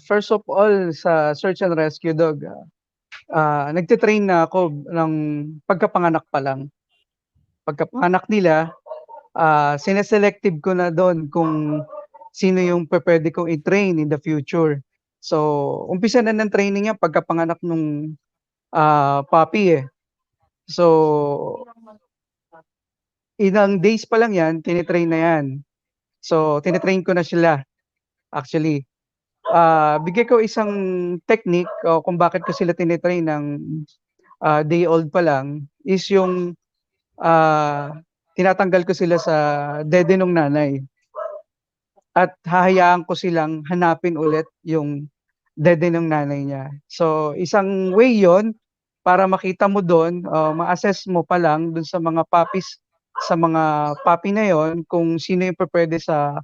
First of all sa search and rescue dog, nagte-train na ako ng pagkapanganak pa lang. Pagkapanganak nila, sine-selective ko na dun kung sino yung pupuwede kong i-train in the future. So, umpisa na ng training yan pagkapanganak nung, puppy, eh. So, ilang days pa lang yan tine-train na yan. So, tine-train ko na sila actually. Bigay ko isang technique o kung bakit ko sila tine-train ng, day old pa lang is yung, tinatanggal ko sila sa dede nung nanay at hahayaan ko silang hanapin ulit yung dede ng nanay niya. So, isang way yon para makita mo dun, ma-assess mo pa lang dun sa mga puppy na yon kung sino yung pupuwede sa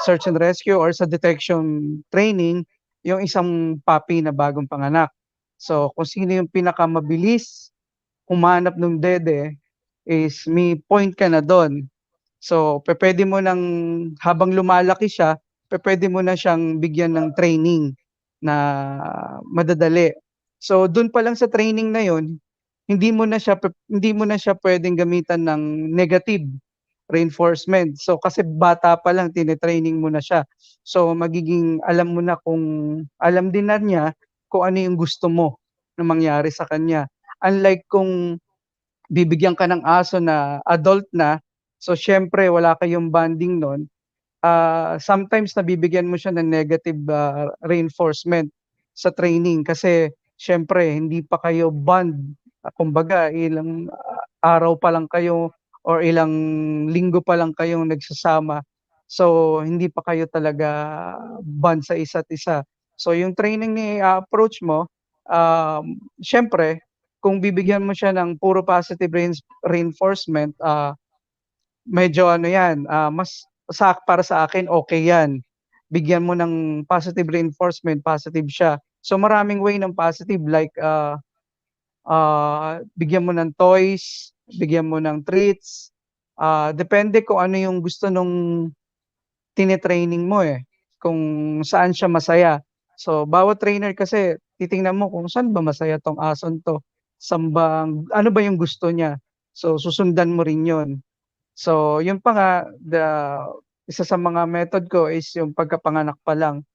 search and rescue or sa detection training, yung isang puppy na bagong panganak. So, kung sino yung pinakamabilis humanap nung dede is may point ka na dun. So, pupuwede mo ng habang lumalaki siya, pupuwede mo na siyang bigyan ng training na madadali. So, dun pa lang sa training na yun, hindi mo na siya puwedeng gamitan ng negative reinforcement. So, kasi bata pa lang tine-training mo na siya. So, magiging alam mo na kung alam din na niya kung ano yung gusto mo na mangyari sa kanya. Unlike kung bibigyan ka ng aso na adult na, so siyempre wala kayong bonding nun, sometimes nabibigyan mo siya ng negative, reinforcement sa training kasi siyempre hindi pa kayo bond. Kumbaga ilang araw pa lang kayo or ilang linggo pa lang kayong nagsasama. So, hindi pa kayo talaga bond sa isa't isa. So, yung training ni approach mo, siyempre kung bibigyan mo siya ng puro positive reinforcement, medyo ano 'yan, para sa akin okey 'yan. Bigyan mo ng positive reinforcement, positive siya. So, maraming way ng positive like, bigyan mo ng toys, bigyan mo ng treats, depende kung ano yung gusto nung tine-training mo, eh, kung saan siya masaya. So, bawat trainer kasi titingnan mo kung saan ba masaya 'tong ason 'to, ano ba yung gusto niya. So, susundan mo rin 'yun. So, yun pa nga, isa sa mga method ko is yung pagkapanganak pa lang,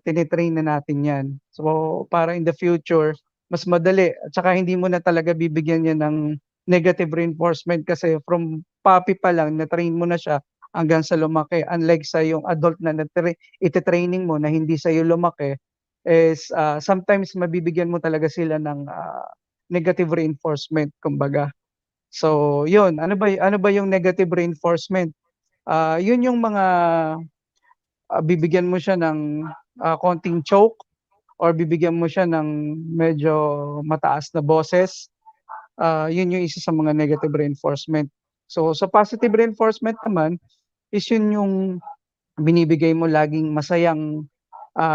tine-train na natin 'yan. So, para in the future mas madali at saka hindi mo na talaga bibigyan niya ng negative reinforcement kasi from puppy pa lang na-train mo na siya hanggang sa lumaki. Unlike sa yung adult na ite-training mo na hindi sa'yo lumaki is, sometimes mabibigyan mo talaga sila ng, negative reinforcement kumbaga. So, yun. Ano ba yung negative reinforcement? Yun yung mga, bibigyan mo siya ng, konting choke or bibigyan mo siya ng medyo mataas na boses, yun yung isa sa mga negative reinforcement. So, sa positive reinforcement naman is yun yung binibigay mo laging masayang,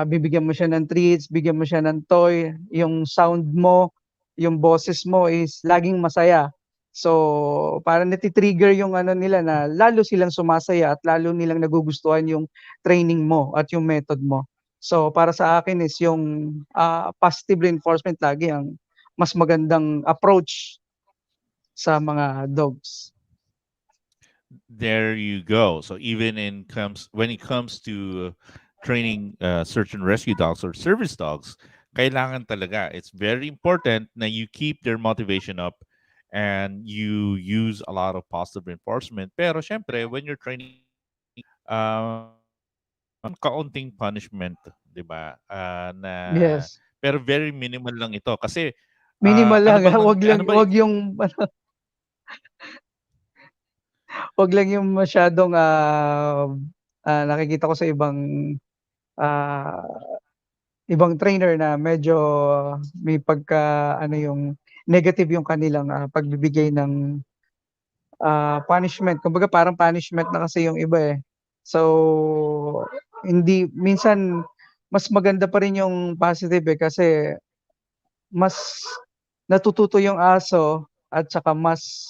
bibigyan mo siya ng treats, bigyan mo siya ng toy, yung sound mo, yung boses mo is laging masaya. So, parang nati-trigger yung ano nila na lalo silang sumasaya at lalo nilang nagugustuhan yung training mo at yung method mo. So, para sa akin is yung, positive reinforcement lagi ang mas magandang approach sa mga dogs. There you go. So even in comes when it comes to training search and rescue dogs or service dogs, kailangan talaga. It's very important that you keep their motivation up and you use a lot of positive reinforcement. Pero syempre, when you're training, kaunting punishment, 'di ba? Yes. Pero very minimal lang ito kasi Minimal ano lang, bang ano ba 'wag yung ano, 'wag lang yung masyadong, nakikita ko sa ah, ibang trainer na medyo may pagka-ano yung negative yung kanilang, pagbibigay ng, punishment. Kumbaga parang punishment na kasi yung iba, eh. So, hindi minsan mas maganda pa rin yung positive, eh, kasi mas natututo yung aso at saka mas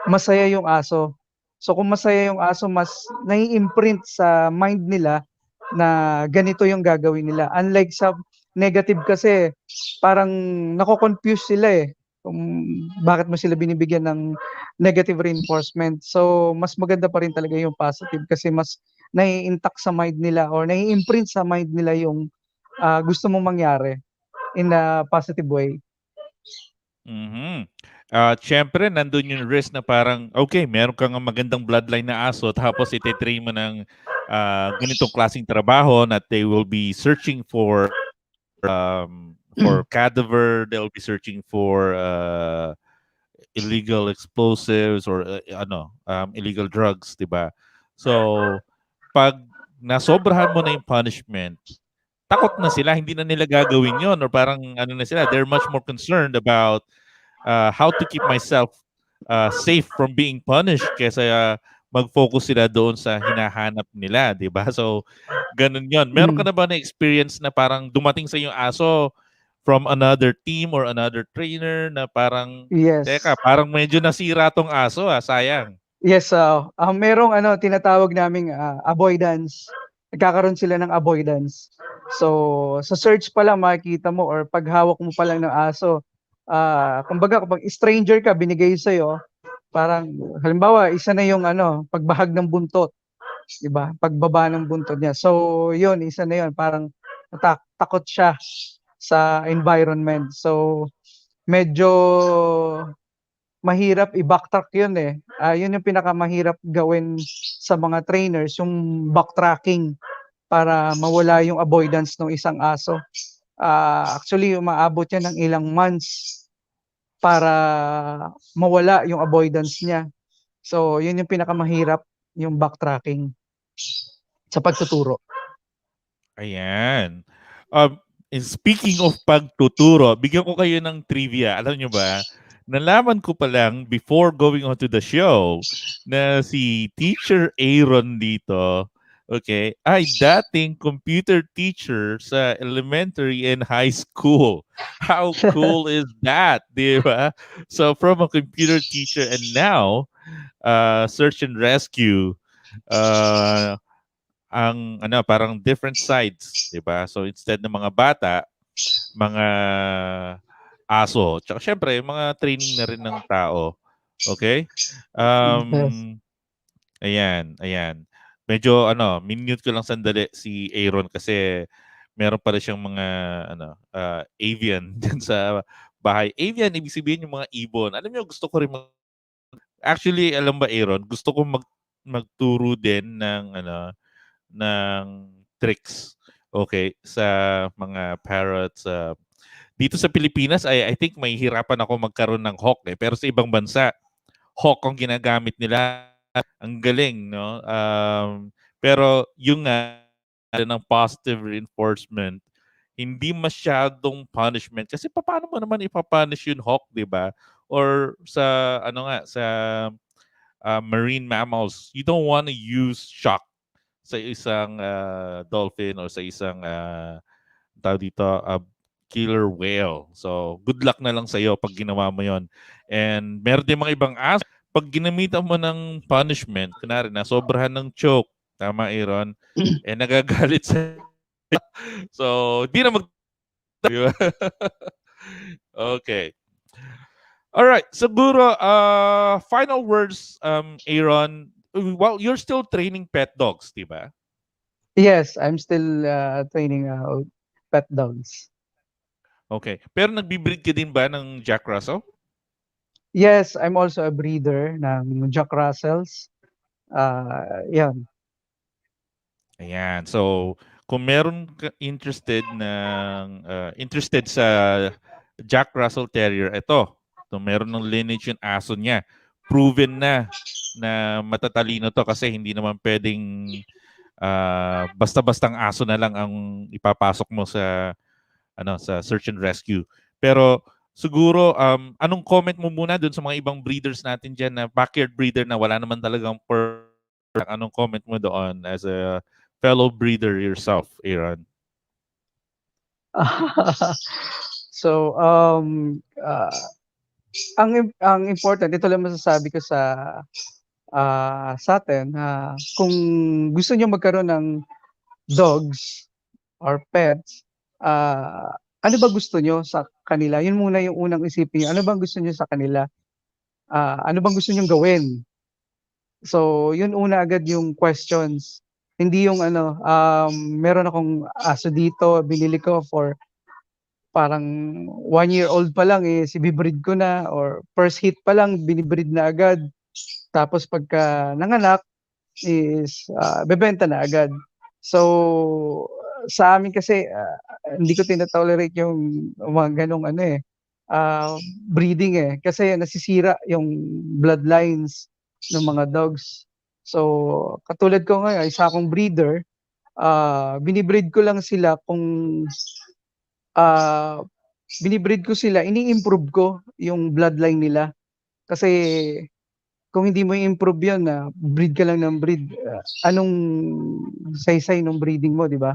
masaya yung aso. So kung masaya yung aso, mas nai-imprint sa mind nila na ganito yung gagawin nila. Unlike sa negative kasi, parang nako-confuse sila eh kung bakit mo sila binibigyan ng negative reinforcement. So mas maganda pa rin talaga yung positive kasi mas nai-intact sa mind nila or nai-imprint sa mind nila yung gusto mong mangyari in a positive way. Mhm. Siyempre nandun yung risk na parang, okay, meron kang magandang bloodline na aso tapos ite-train mo ng ganitong klaseng trabaho na they will be searching for cadaver, they'll be searching for illegal explosives or illegal drugs, 'di ba? So, pag nasobrahan mo na yung punishment, takot na sila, hindi na nila gagawin 'yon or parang ano na sila, they're much more concerned about how to keep myself safe from being punished kaysa mag-focus sila doon sa hinahanap nila, 'di ba? So, ganun 'yon. Meron ka Mm. na ba na experience na parang dumating sa yung aso from another team or another trainer na parang, teka, Yes. parang medyo nasira tong aso sayang. Yes, merong ano tinatawag naming, avoidance. Nagkakaroon sila ng avoidance. So, sa search pa lang makikita mo or 'pag hawak mo pa lang ng aso, kumbaga kapag stranger ka binigay sa'yo, parang halimbawa isa na yung ano, pagbahag ng buntot, 'di ba? Pagbaba ng buntot niya. So, yun isa na yun parang takot siya sa environment. So, medyo mahirap i-backtrack yun, eh. Yun yung pinakamahirap gawin sa mga trainers, yung backtracking para mawala yung avoidance ng isang aso. Actually umaabot yan ng ilang months para mawala yung avoidance niya. So, yun yung pinakamahirap, yung backtracking sa pagtuturo. Ayan. And speaking of pagtuturo, bigyan ko kayo ng trivia. Alam nyo ba, nalaman ko pa lang before going on to the show na si Teacher Aaron dito, okay, ay dating computer teacher sa elementary and high school. How cool is that, di ba? So from a computer teacher and now, search and rescue, uh, ang ano parang different sides, 'di ba? So instead ng mga bata, mga aso, tsaka syempre mga training na rin ng tao. Okay? Yes. Um ayan. Medyo ano, minute ko lang sandali si Aaron kasi meron pala siyang mga avian dyan sa bahay. Avian ibig sabihin yung mga ibon. Alam niyo gusto ko rin actually alam ba Aaron, gusto ko magturo din ng tricks, okay, sa mga parrots. Dito sa Pilipinas, I think mahihirapan ako magkaroon ng hawk eh. Pero sa ibang bansa, hawk ang ginagamit nila. Ang galing, no? Pero yung nga, ng positive reinforcement, hindi masyadong punishment. Kasi paano mo naman ipapunish yung hawk, di ba? Or sa, sa marine mammals, you don't want to use shock sa isang dolphin o sa isang tawag dito, killer whale. So, good luck na lang sa iyo pag ginawa mo 'yon. And meron din mga ibang aso, pag ginamitan mo ng punishment, kunwari na sobrahan ng choke, tama Aaron, nagagalit sa so, di na di ba? Okay. All right. Siguro, final words, Aaron. Well, you're still training pet dogs, di ba? Yes, I'm still, training, pet dogs. Okay. Pero nagbi-breed ka din ba ng Jack Russell? Yes, I'm also a breeder ng Jack Russells. 'Yan. Ayan. So, kung meron ka interested sa Jack Russell Terrier, ito. So, meron ng lineage yung aso niya. Proven na matatalino to kasi hindi naman pwedeng basta-bastang aso na lang ang ipapasok mo sa search and rescue. Pero siguro anong comment mo muna dun sa mga ibang breeders natin diyan na backyard breeder na wala naman talagang anong comment mo doon as a fellow breeder yourself, Aaron? So, ang important, ito lang masasabi ko sa'tin na kung gusto niyo magkaroon ng dogs or pets, ano ba gusto niyo sa kanila? Yun muna yung unang isipin niyo, ano bang gusto niyo sa kanila? Ano bang gusto niyong gawin? So, yun una agad yung questions. Hindi yung ano, meron akong aso dito, binili ko for parang 1 year old pa lang, is ibi-breed ko na, or first hit pa lang bini-breed na agad. Tapos pagka nanganak is, bebenta na agad. So, sa amin kasi, hindi ko tina-tolerate yung mga gano'ng ano, ah, breeding, kasi nasisira yung bloodlines ng mga dogs. So, katulad ko ngayon, isa akong breeder, bini-breed ko lang sila kung, ah, bini-breed ko sila, ini-improve ko yung bloodline nila. Kasi kung hindi mo i-improve 'yun, breed ka lang ng breed, anong saysay nung breeding mo, 'di ba?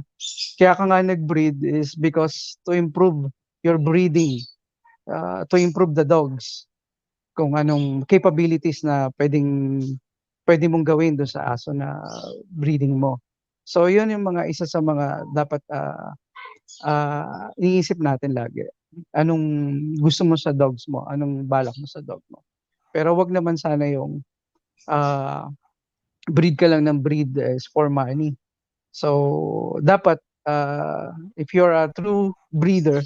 Kaya ka nga nag-breed is because to improve your breeding, to improve the dogs, kung anong capabilities na puwede mong gawin dun sa aso na breeding mo. So 'yun yung mga isa sa mga dapat, iniisip natin lagi. Anong gusto mo sa dogs mo, anong balak mo sa dog mo. Pero wag naman sana yung, ah breed ka lang ng breed is for money. So, dapat, if you're a true breeder,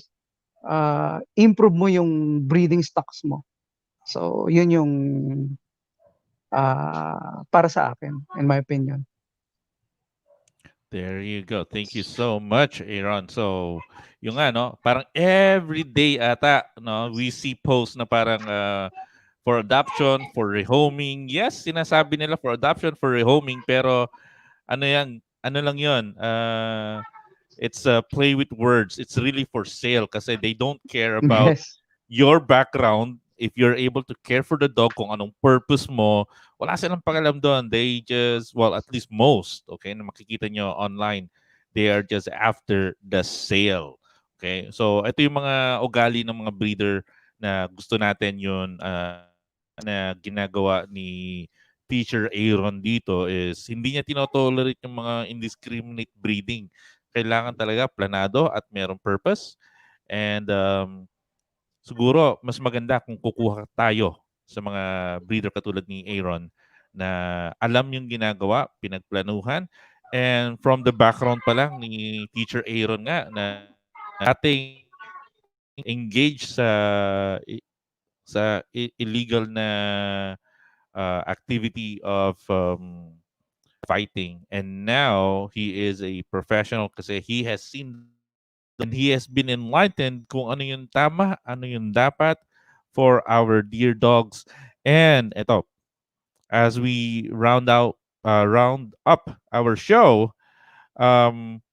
improve mo yung breeding stocks mo. So, yun yung, para sa akin, in my opinion. There you go. Thank you so much, Aaron. So, yung ano, parang every day ata, no, we see posts na parang for adoption, for rehoming. Yes, sinasabi nila for adoption, for rehoming, pero ano yan, ano lang yun, it's a play with words. It's really for sale kasi they don't care about Yes. your background. If you're able to care for the dog, kung anong purpose mo, wala silang pakialam doon. They just, well, at least most, okay, na makikita nyo online, they are just after the sale. Okay? So, ito yung mga ugali ng mga breeder na gusto natin yun, na ginagawa ni Teacher Aaron dito is hindi niya tinotolerate yung mga indiscriminate breeding. Kailangan talaga planado at merong purpose. And siguro mas maganda kung kukuha tayo sa mga breeder katulad ni Aaron na alam yung ginagawa, pinagplanuhan, and from the background pa lang ni Teacher Aaron nga na ating engage sa illegal na activity of fighting, and now he is a professional kasi he has seen and he has been enlightened kung ano yung tama, ano yung dapat for our dear dogs. And ito, as we round up our show, um,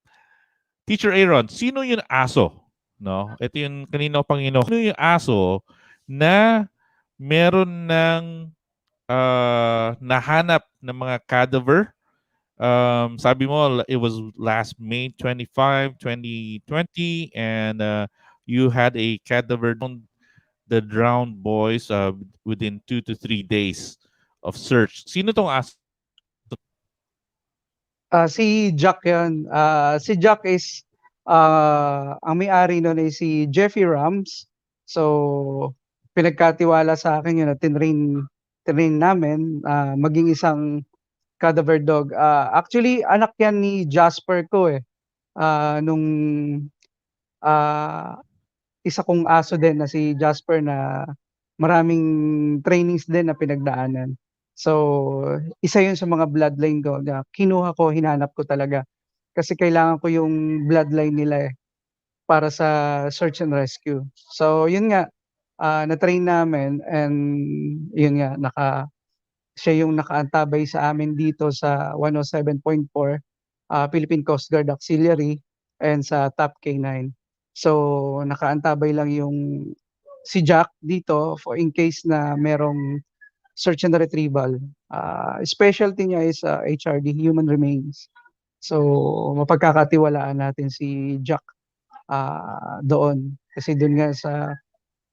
Teacher Aaron, sino yung aso? No? Ito yung kanino Panginoon. Sino yung aso na meron ng nahanap ng mga cadaver. Sabi mo, it was last May 25, 2020, and you had a cadaver on the drowned boys within 2 to 3 days of search. Sino tong aso? Si Jack 'yun, si Jack is, ang may-ari nun ay si Jeffy Rams. So, pinagkatiwala sa'kin 'yun at tinrain namin, maging isang cadaver dog. Actually anak 'yan ni Jasper ko, nung, ah, isa kong aso din na si Jasper na maraming trainings din na pinagdaanan. So, isa 'yun sa mga bloodline ko na kinuha ko, hinanap ko talaga. Kasi kailangan ko yung bloodline nila, para sa search and rescue. So, 'yun nga, na-train namin, and 'yun nga, siya yung nakaantabay sa amin dito sa 107.4, Philippine Coast Guard Auxiliary, and sa Top K9. So, nakaantabay lang yung si Jack dito for in case na merong search and retrieval. Specialty niya is, HRD, human remains. So, mapagkakatiwalaan natin si Jack, doon. Kasi dun nga sa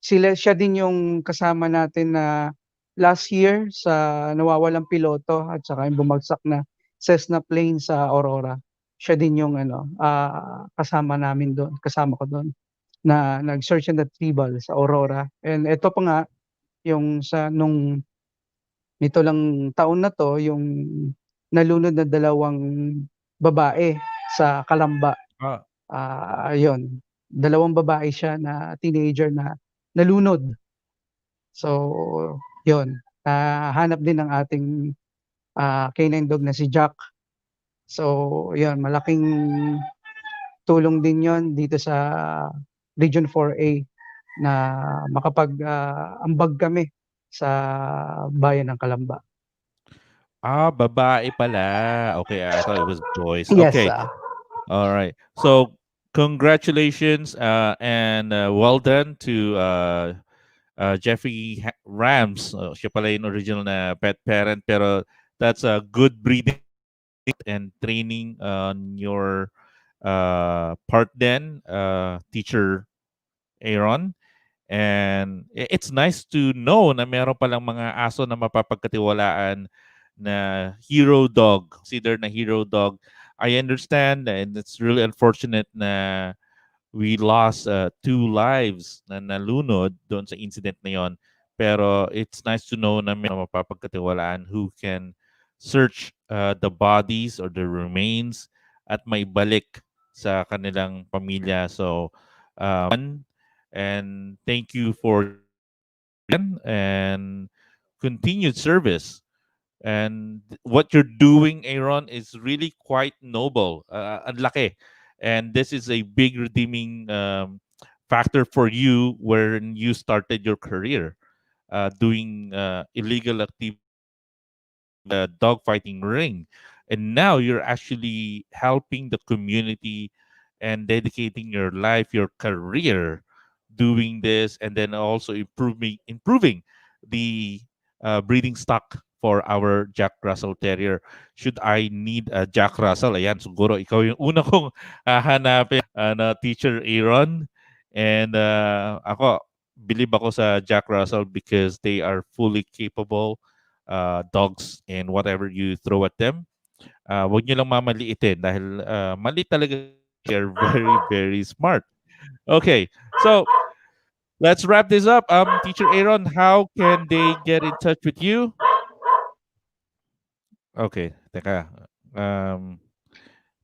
siya din yung kasama natin na last year sa nawawalang piloto at saka yung bumagsak na Cessna plane sa Aurora. Siya din yung ano, kasama namin do'n, kasama ko do'n na nag-search and retrieval sa Aurora. And eto pa nga, yung nito lang taon na 'to, yung nalunod na 2 babae sa Kalamba. Ah, Ayun, 2 babae siya na teenager na nalunod. So, yun, nahanap din ng ating, canine dog na si Jack. So, yun, malaking tulong din yon dito sa Region 4A na ambag kami sa bayan ng Kalamba. babae pala. Okay, I thought it was boys. Yes, Okay. All right. So, congratulations and well done to Jeffrey Rams. Siya pala yung original na pet parent, pero that's a good breeding and training on your part then, teacher Aaron. And it's nice to know na meron palang mga aso na mapapagkatiwalaan na hero dog, considered na hero dog. I understand and it's really unfortunate na we lost 2 lives na nalunod doon sa incident na yon. Pero it's nice to know na may mapapagkatiwalaan who can search the bodies or the remains at maibalik sa kanilang pamilya. So, and thank you for and continued service. And what you're doing, Aaron, is really quite noble. Ang laki. And this is a big redeeming factor for you when you started your career doing illegal activity, dog fighting ring. And now you're actually helping the community and dedicating your life, your career doing this, and then also improving the breeding stock for our Jack Russell Terrier. Should I need a Jack Russell, ayan, siguro ikaw yung una kong hahanapin na teacher Aaron. And ako, believe ako sa Jack Russell because they are fully capable dogs and whatever you throw at them. Huwag nyo lang mamaliitin dahil mali talaga. They're very, very smart. Okay, so let's wrap this up. Teacher Aaron, how can they get in touch with you? Okay, teka.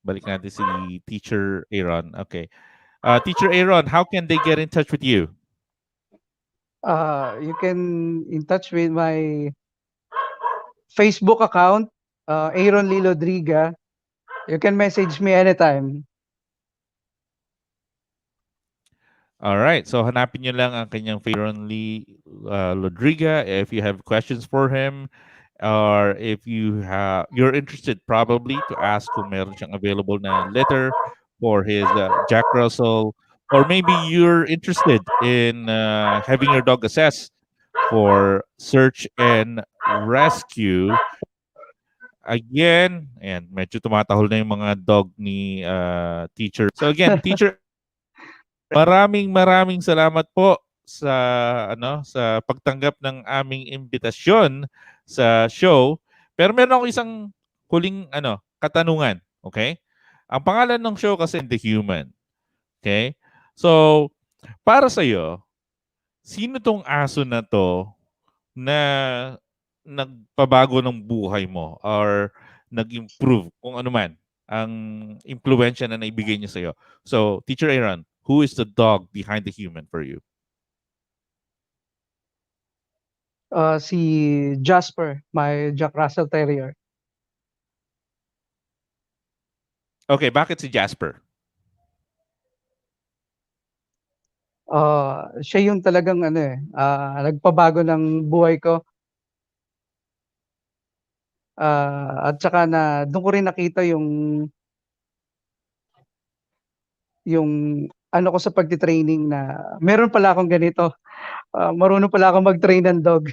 Balik natin si Teacher Aaron. Okay. Teacher Aaron, how can they get in touch with you? You can in touch with my Facebook account, Aaron Lee Lodriga. You can message me anytime. All right. So hanapin nyo lang ang kanyang Aaron Lee Lodriga if you have questions for him or if you're interested probably to ask kung meron siyang available na litter for his Jack Russell, or maybe you're interested in having your dog assessed for search and rescue. Again, and medyo tumatahol na yung mga dog ni teacher. So again, teacher, maraming salamat po sa sa pagtanggap ng aming imbitasyon sa show. Pero meron ako isang huling katanungan, okay? Ang pangalan ng show kasi The Human. Okay? So, para sa iyo, sino tong aso na to na nagpabago ng buhay mo or nag-improve kung ano man ang impluwensya na naibigay niya sa iyo? So, Teacher Aaron, who is the dog behind the human for you? Si Jasper, my Jack Russell Terrier. Okay, bakit si Jasper? Siya yung talagang nagpabago ng buhay ko. At saka dun ko rin nakita yung ano ko sa pagti-training na meron pala akong ganito, marunong pala akong mag-train ng dog.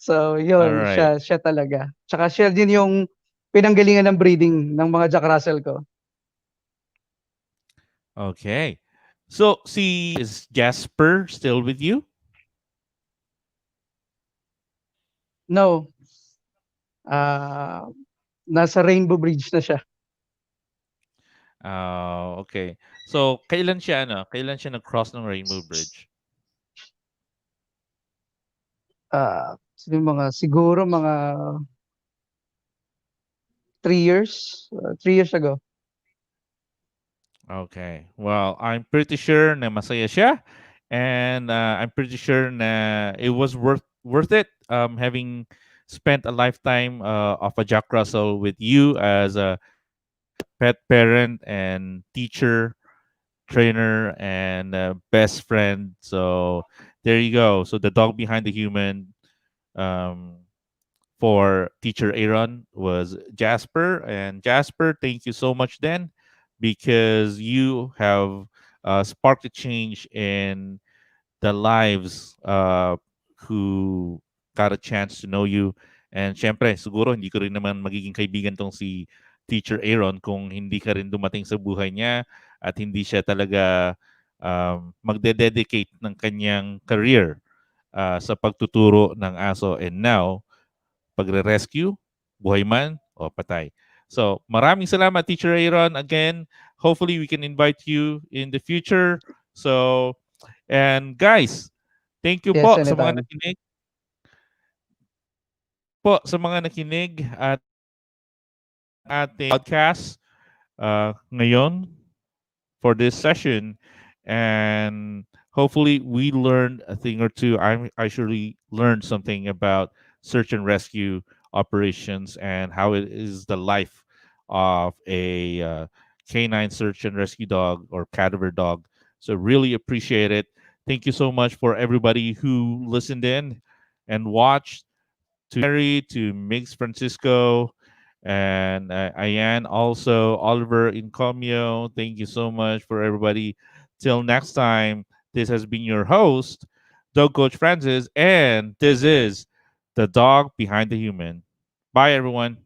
So All yun, right. siya talaga. Tsaka siya din yung pinanggalingan ng breeding ng mga Jack Russell ko. Okay. So, is Jasper still with you? No, ah, nasa Rainbow Bridge na siya. Okay. So, kailan siya nag-cross ng Rainbow Bridge? Siguro mga 3 years, 3 years ago. Okay. Well, I'm pretty sure na masaya siya, and I'm pretty sure na it was worth it having spent a lifetime of a Jack Russell with you as a pet parent and teacher, trainer, and best friend. So there you go. So the dog behind the human um, for teacher Aaron was Jasper. And Jasper, thank you so much then, because you have sparked a change in the lives who got a chance to know you. And syempre, siguro hindi ko rin naman magiging kaibigan tong si Teacher Aaron kung hindi ka rin dumating sa buhay niya at hindi siya talaga magde-dedicate ng kanyang career sa pagtuturo ng aso. And now, pagre-rescue, buhay man o patay. So, maraming salamat, Teacher Aaron. Again, hopefully we can invite you in the future. So, and guys, thank you Yes, po sa mga anytime. nakinig at ating podcast ngayon for this session, and hopefully we learned a thing or two. I surely learned something about search and rescue operations and how it is the life of a canine search and rescue dog or cadaver dog. So really appreciate it. Thank you so much for everybody who listened in and watched. To Mary, to Mix Francisco, and Ayan, also Oliver Incomio. Thank you so much for everybody. Till next time, this has been your host, Dog Coach Francis, and this is the dog behind the human. Bye, everyone.